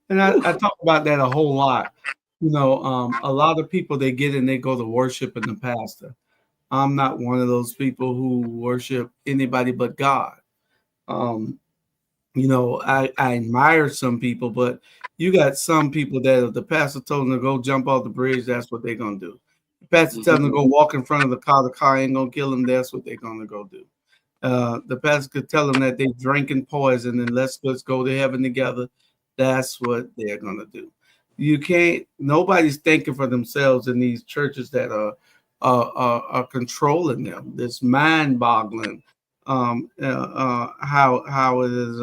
And I talk about that a whole lot. You know, a lot of people, they get in, they go to worship in the pastor. I'm not one of those people who worship anybody but God. You know, I admire some people, but you got some people that if the pastor told them to go jump off the bridge, that's what they're going to do. The pastor tells them to go walk in front of the car ain't going to kill them, that's what they're going to go do. The pastor could tell them that they drinking poison and let's go to heaven together. That's what they're going to do. You can't, nobody's thinking for themselves in these churches that are controlling them. It's mind boggling how it is,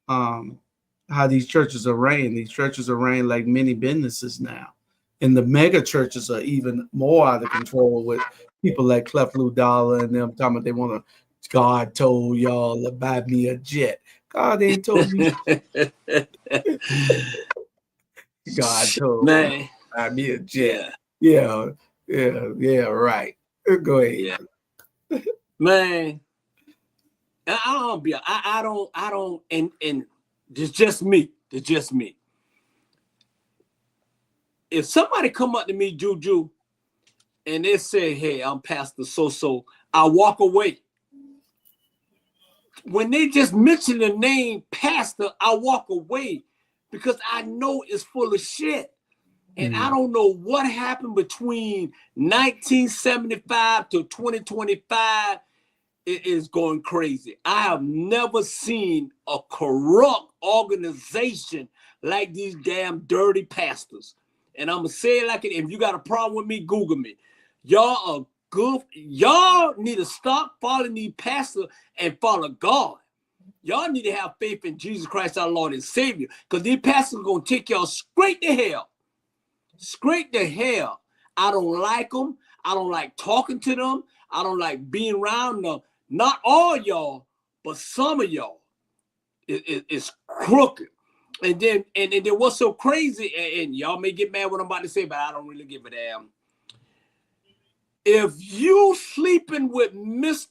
how these churches are ran. These churches are ran like many businesses now. And the mega churches are even more out of control with people like Clef Lou Dollar and them talking about they want to, God told y'all to buy me a jet. God ain't told you. God told me buy me a jet. Yeah, right. Go ahead. Yeah. Man, I don't, and it's just me. It's just me. If somebody come up to me, Juju, and they say, hey, I'm Pastor So-so, I walk away. When they just mention the name Pastor, I walk away because I know it's full of shit. And I don't know what happened between 1975 to 2025. It is going crazy. I have never seen a corrupt organization like these damn dirty pastors. And I'm going to say it like it. If you got a problem with me, Google me. Y'all are good. Y'all need to stop following these pastors and follow God. Y'all need to have faith in Jesus Christ, our Lord and Savior. Because these pastors are going to take y'all straight to hell. Straight to hell. I don't like them. I don't like talking to them. I don't like being around them. Not all y'all, but some of y'all. It's crooked. And then what's so crazy, and y'all may get mad what I'm about to say, but I don't really give a damn. If you sleeping with Miss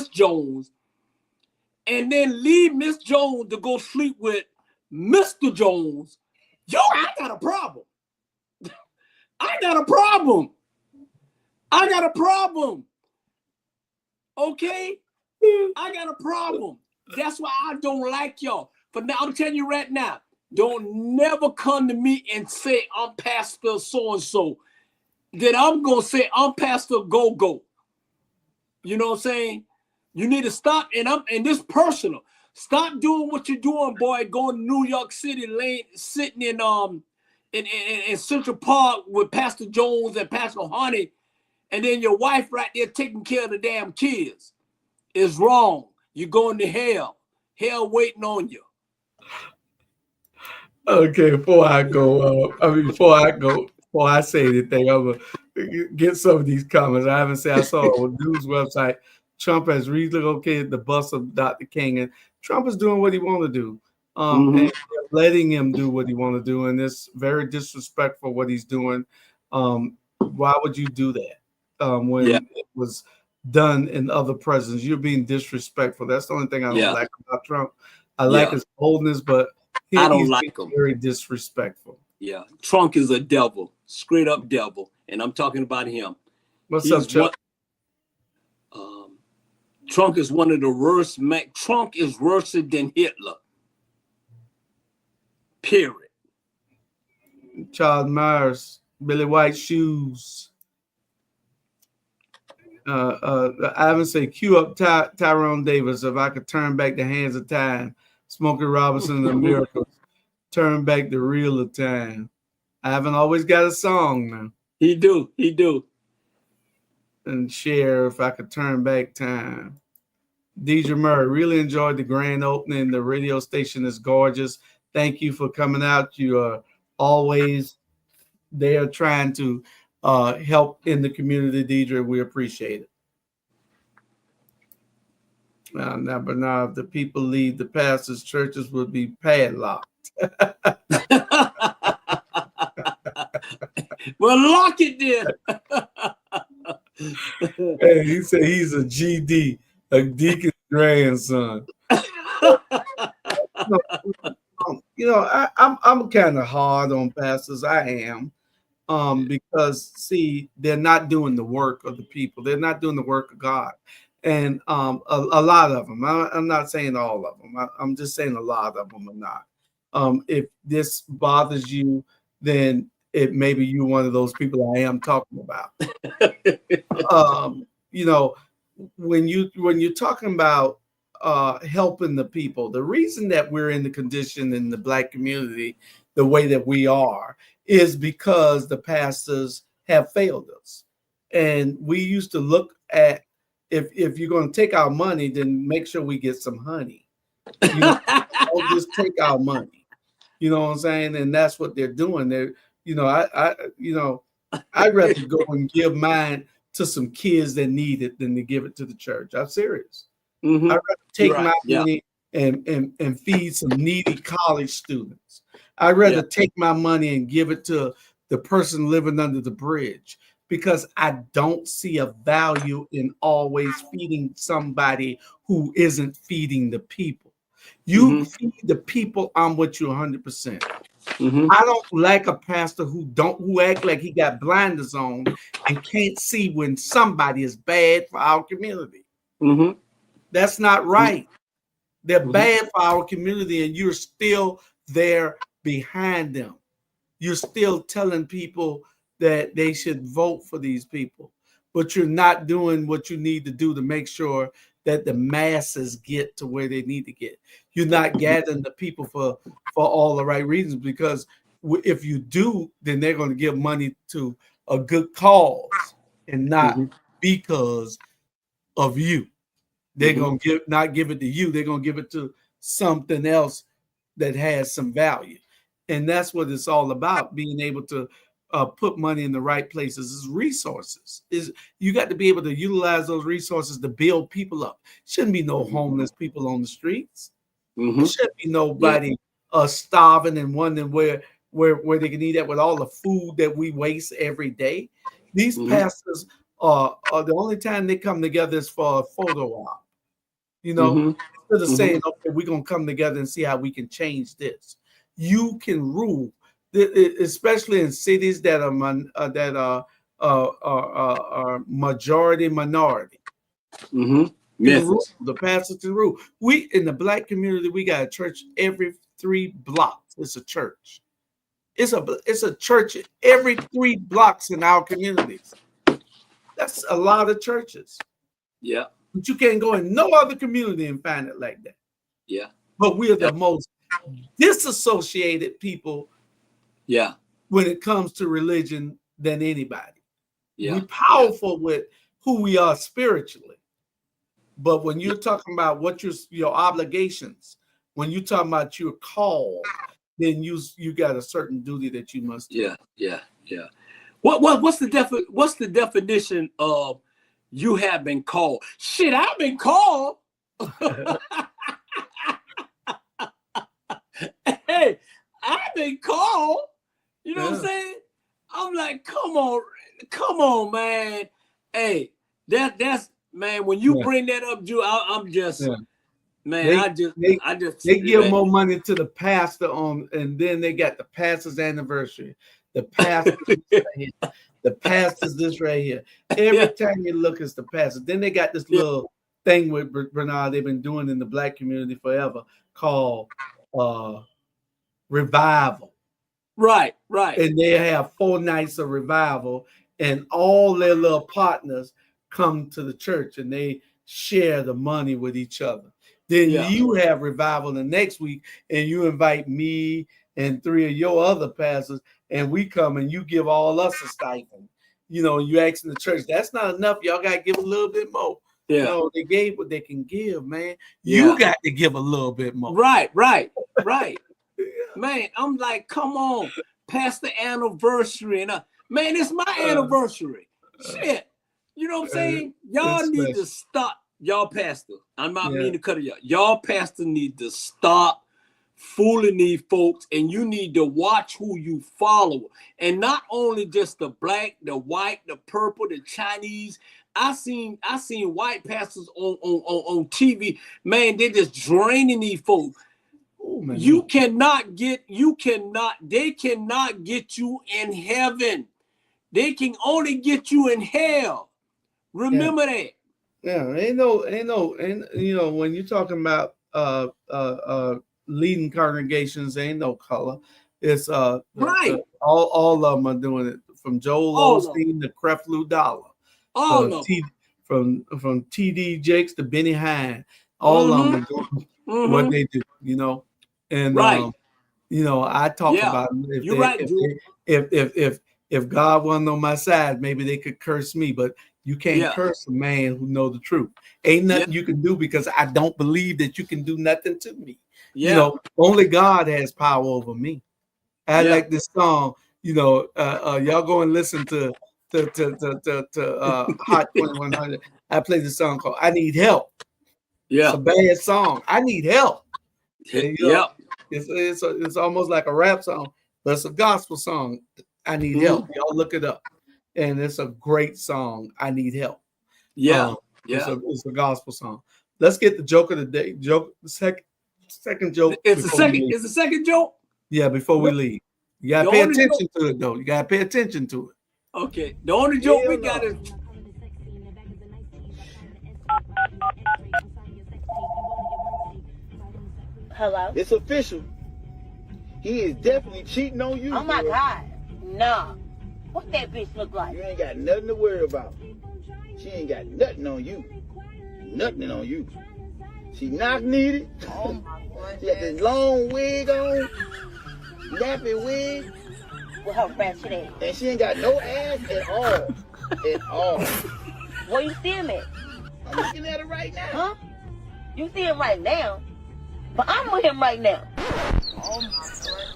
Jones, and then leave Miss Jones to go sleep with Mr. Jones, yo, I got a problem. I got a problem. I got a problem. Okay? I got a problem. That's why I don't like y'all. But now I'm telling you right now, don't never come to me and say I'm Pastor so-and-so. Then I'm going to say I'm Pastor Go-Go. You know what I'm saying? You need to stop, and this personal. Stop doing what you're doing, boy. Going to New York City, sitting in Central Park with Pastor Jones and Pastor Honey, and then your wife right there taking care of the damn kids. It's wrong. You're going to hell. Hell waiting on you. Okay, before I say anything, I'm gonna get some of these comments. I saw on the news website, Trump has relocated the bus of Dr. King, and Trump is doing what he want to do. And letting him do what he want to do, and it's very disrespectful what he's doing. Why would you do that when it was done in other presidents? You're being disrespectful. That's the only thing I don't like about Trump. I like his boldness, but I don't like him. Very disrespectful. Yeah, Trump is a devil, straight up devil, and I'm talking about him. What's up, Chuck? Trump is one of the worst. Trump is worse than Hitler. Period. Charles Myers, Billy White shoes. I would say cue up Tyrone Davis. If I could turn back the hands of time, Smokey Robinson and the Miracles, turn back the reel of time. I haven't always got a song now. He do. And share if I could turn back time. Deidre Murray, really enjoyed the grand opening. The radio station is gorgeous. Thank you for coming out. You are always there trying to help in the community, Deidre. We appreciate it. Now, if the people leave, the pastors' churches will be padlocked. Well, lock it then. Hey, he said he's a GD, a deacon's grandson. I'm kind of hard on pastors. I am. Because see, they're not doing the work of the people. They're not doing the work of God. And a lot of them, I'm not saying all of them. I'm just saying a lot of them are not. If this bothers you, then it maybe you're one of those people I am talking about. When you're talking about helping the people, the reason that we're in the condition in the Black community the way that we are is because the pastors have failed us. And we used to look at, if you're going to take our money, then make sure we get some honey. Don't just take our money. You know what I'm saying? And that's what they're doing. I'd rather go and give mine to some kids that need it than to give it to the church. I'm serious. Mm-hmm. I'd rather take my money and feed some needy college students. I'd rather take my money and give it to the person living under the bridge, because I don't see a value in always feeding somebody who isn't feeding the people. You feed the people, I'm with you 100%. I don't like a pastor who act like he got blinders on and can't see when somebody is bad for our community. That's not right. They're bad for our community, and you're still there behind them. You're still telling people that they should vote for these people, but you're not doing what you need to do to make sure that the masses get to where they need to get. You're not gathering the people for all the right reasons, because if you do, then they're going to give money to a good cause and not because of you. They're going to not give it to you. They're going to give it to something else that has some value. And that's what it's all about, being able to put money in the right places. Is resources. You got to be able to utilize those resources to build people up. Shouldn't be no homeless people on the streets. There shouldn't be nobody starving and wondering where they can eat at with all the food that we waste every day. These pastors are the only time they come together is for a photo op. Instead of saying, okay, we're gonna come together and see how we can change this. You can rule, especially in cities that are majority minority. The pastors can rule. We in the Black community, we got a church every 3 blocks. It's a church. It's a church every 3 blocks in our communities. That's a lot of churches. Yeah. But you can't go in no other community and find it like that. Yeah. But we are the most disassociated people when it comes to religion than anybody. We're powerful with who we are spiritually. But when you're talking about what your obligations, when you're talking about your call, then you got a certain duty that you must do. Yeah. What's the definition of you have been called? Shit, I've been called. Hey, I've been called. You know what I'm saying? I'm like, come on, man. Hey, that's man. When you bring that up, Drew, I'm just. Man, they give more money to the pastor and then they got the pastor's anniversary. The pastor, the pastor's this right here. Every time you look, it's the pastor. Then they got this little thing with Bernard they've been doing in the Black community forever called revival. Right. And they have 4 nights of revival, and all their little partners come to the church and they share the money with each other. Then you have revival the next week and you invite me and 3 of your other pastors and we come and you give all us a stipend. You know, you asking the church, that's not enough. Y'all got to give a little bit more. Yeah. No, they gave what they can give, man. You got to give a little bit more. Right. Man, I'm like, come on, past the anniversary. And man, it's my anniversary. Shit. You know what I'm saying? Y'all need to stop. Y'all pastor. I'm not meaning to cut it out. Y'all pastor need to stop fooling these folks, and you need to watch who you follow. And not only just the black, the white, the purple, the Chinese. I seen white pastors on TV. Man, they're just draining these folks. Oh, man. They cannot get you in heaven. They can only get you in hell. Remember that. Yeah, ain't no, you know, when you're talking about leading congregations, ain't no color. It's right. All of them are doing it, from Joel Osteen to Creflo Dollar. All of them. From T.D. Jakes to Benny Hinn. All of them are doing what they do, you know. And you know, I talk about if God wasn't on my side, maybe they could curse me, but you can't curse a man who know the truth. Ain't nothing you can do, because I don't believe that you can do nothing to me. You know, only God has power over me. I like this song. You know, y'all go and listen to Hot 2100. I played this song called "I Need Help." It's a bad song. I need help. And, you know, it's almost like a rap song, but it's a gospel song. I need help. Y'all look it up, and it's a great song. I need help. It's a gospel song. Let's get the joke of the day. Second joke. It's the second joke. Yeah, before we leave, you gotta pay attention to it, though. You gotta pay attention to it. Okay. The only joke we got is. Hello? It's official. He is definitely cheating on you. Oh my God. No. What that bitch look like? You ain't got nothing to worry about. She ain't got nothing on you. Nothing on you. She knock needed. Oh my goodness. She got this long wig on. Nappy wig. With her ratchet ass. And she ain't got no ass at all. At all. Where you see him at? I'm looking at her right now. Huh? You see him right now? But I'm with him right now. Oh my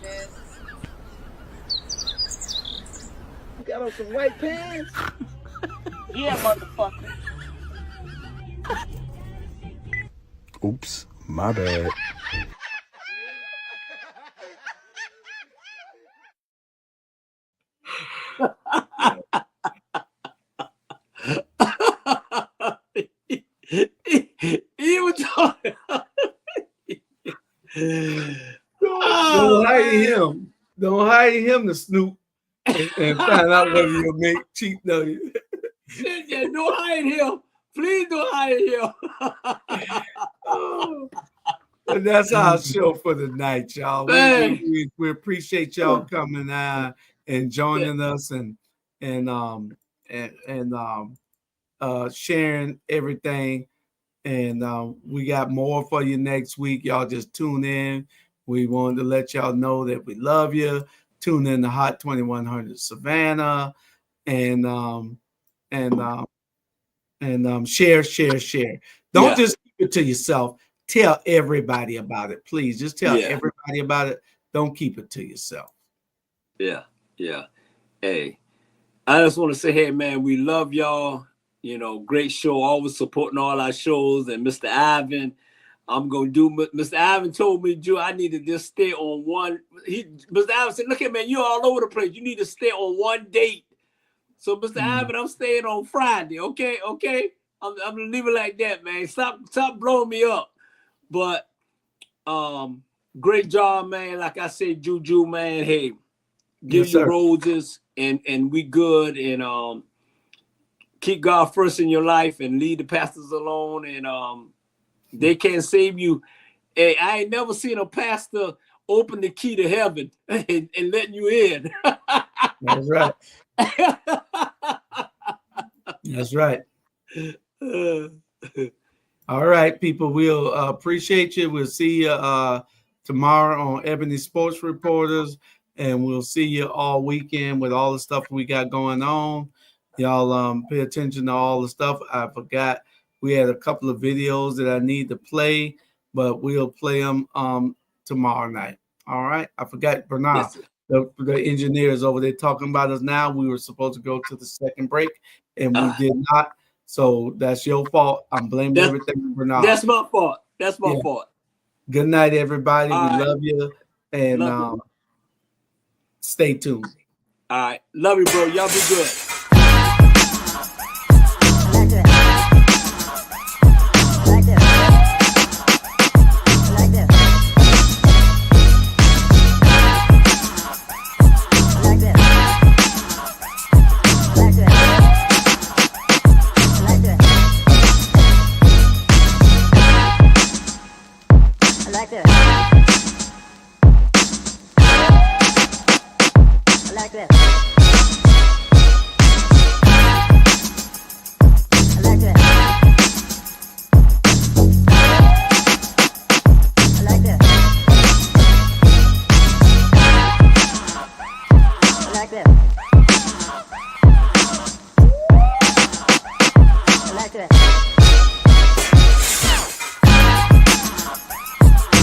goodness. You got on some white pants? Yeah, motherfucker. Oops, my bad. He was talking. Don't hire him. Don't hire him to snoop and find out whether your mate cheat on you. Yeah, don't hire him. Please don't hire him. And that's our show for the night, y'all. We appreciate y'all coming out and joining us and sharing everything. And we got more for you next week. Y'all just tune in. We wanted to let y'all know that we love you. Tune in to Hot 2100 Savannah, and share. Don't just keep it to yourself. Tell everybody about it, please. Just tell everybody about it. Don't keep it to yourself. Yeah. Hey, I just want to say, hey, man, we love y'all. You know, great show, always supporting all our shows. And Mr. Ivan, I'm going to do, Mr. Ivan told me, Joe, I need to just stay on one. Mr. Ivan said, look at man, you're all over the place. You need to stay on one date. So, Mr. Ivan, I'm staying on Friday. Okay. I'm going to leave it like that, man. Stop blowing me up. But great job, man. Like I said, Juju, man, hey, give you roses and we good. And keep God first in your life and leave the pastors alone. And they can't save you. Hey, I ain't never seen a pastor open the key to heaven and letting you in. That's right. That's right. All right, people. We'll appreciate you. We'll see you tomorrow on Ebony Sports Reporters, and we'll see you all weekend with all the stuff we got going on. Y'all pay attention to all the stuff. I forgot we had a couple of videos that I need to play, but we'll play them tomorrow night. All right. I forgot Bernard. Yes, the engineers over there talking about us now. We were supposed to go to the second break, and we did not. So that's your fault. I'm blaming everything on Bernard. That's my fault. That's my fault. Good night, everybody. All we right. love you, and Love you. stay tuned. All right. Love you, bro. Y'all be good.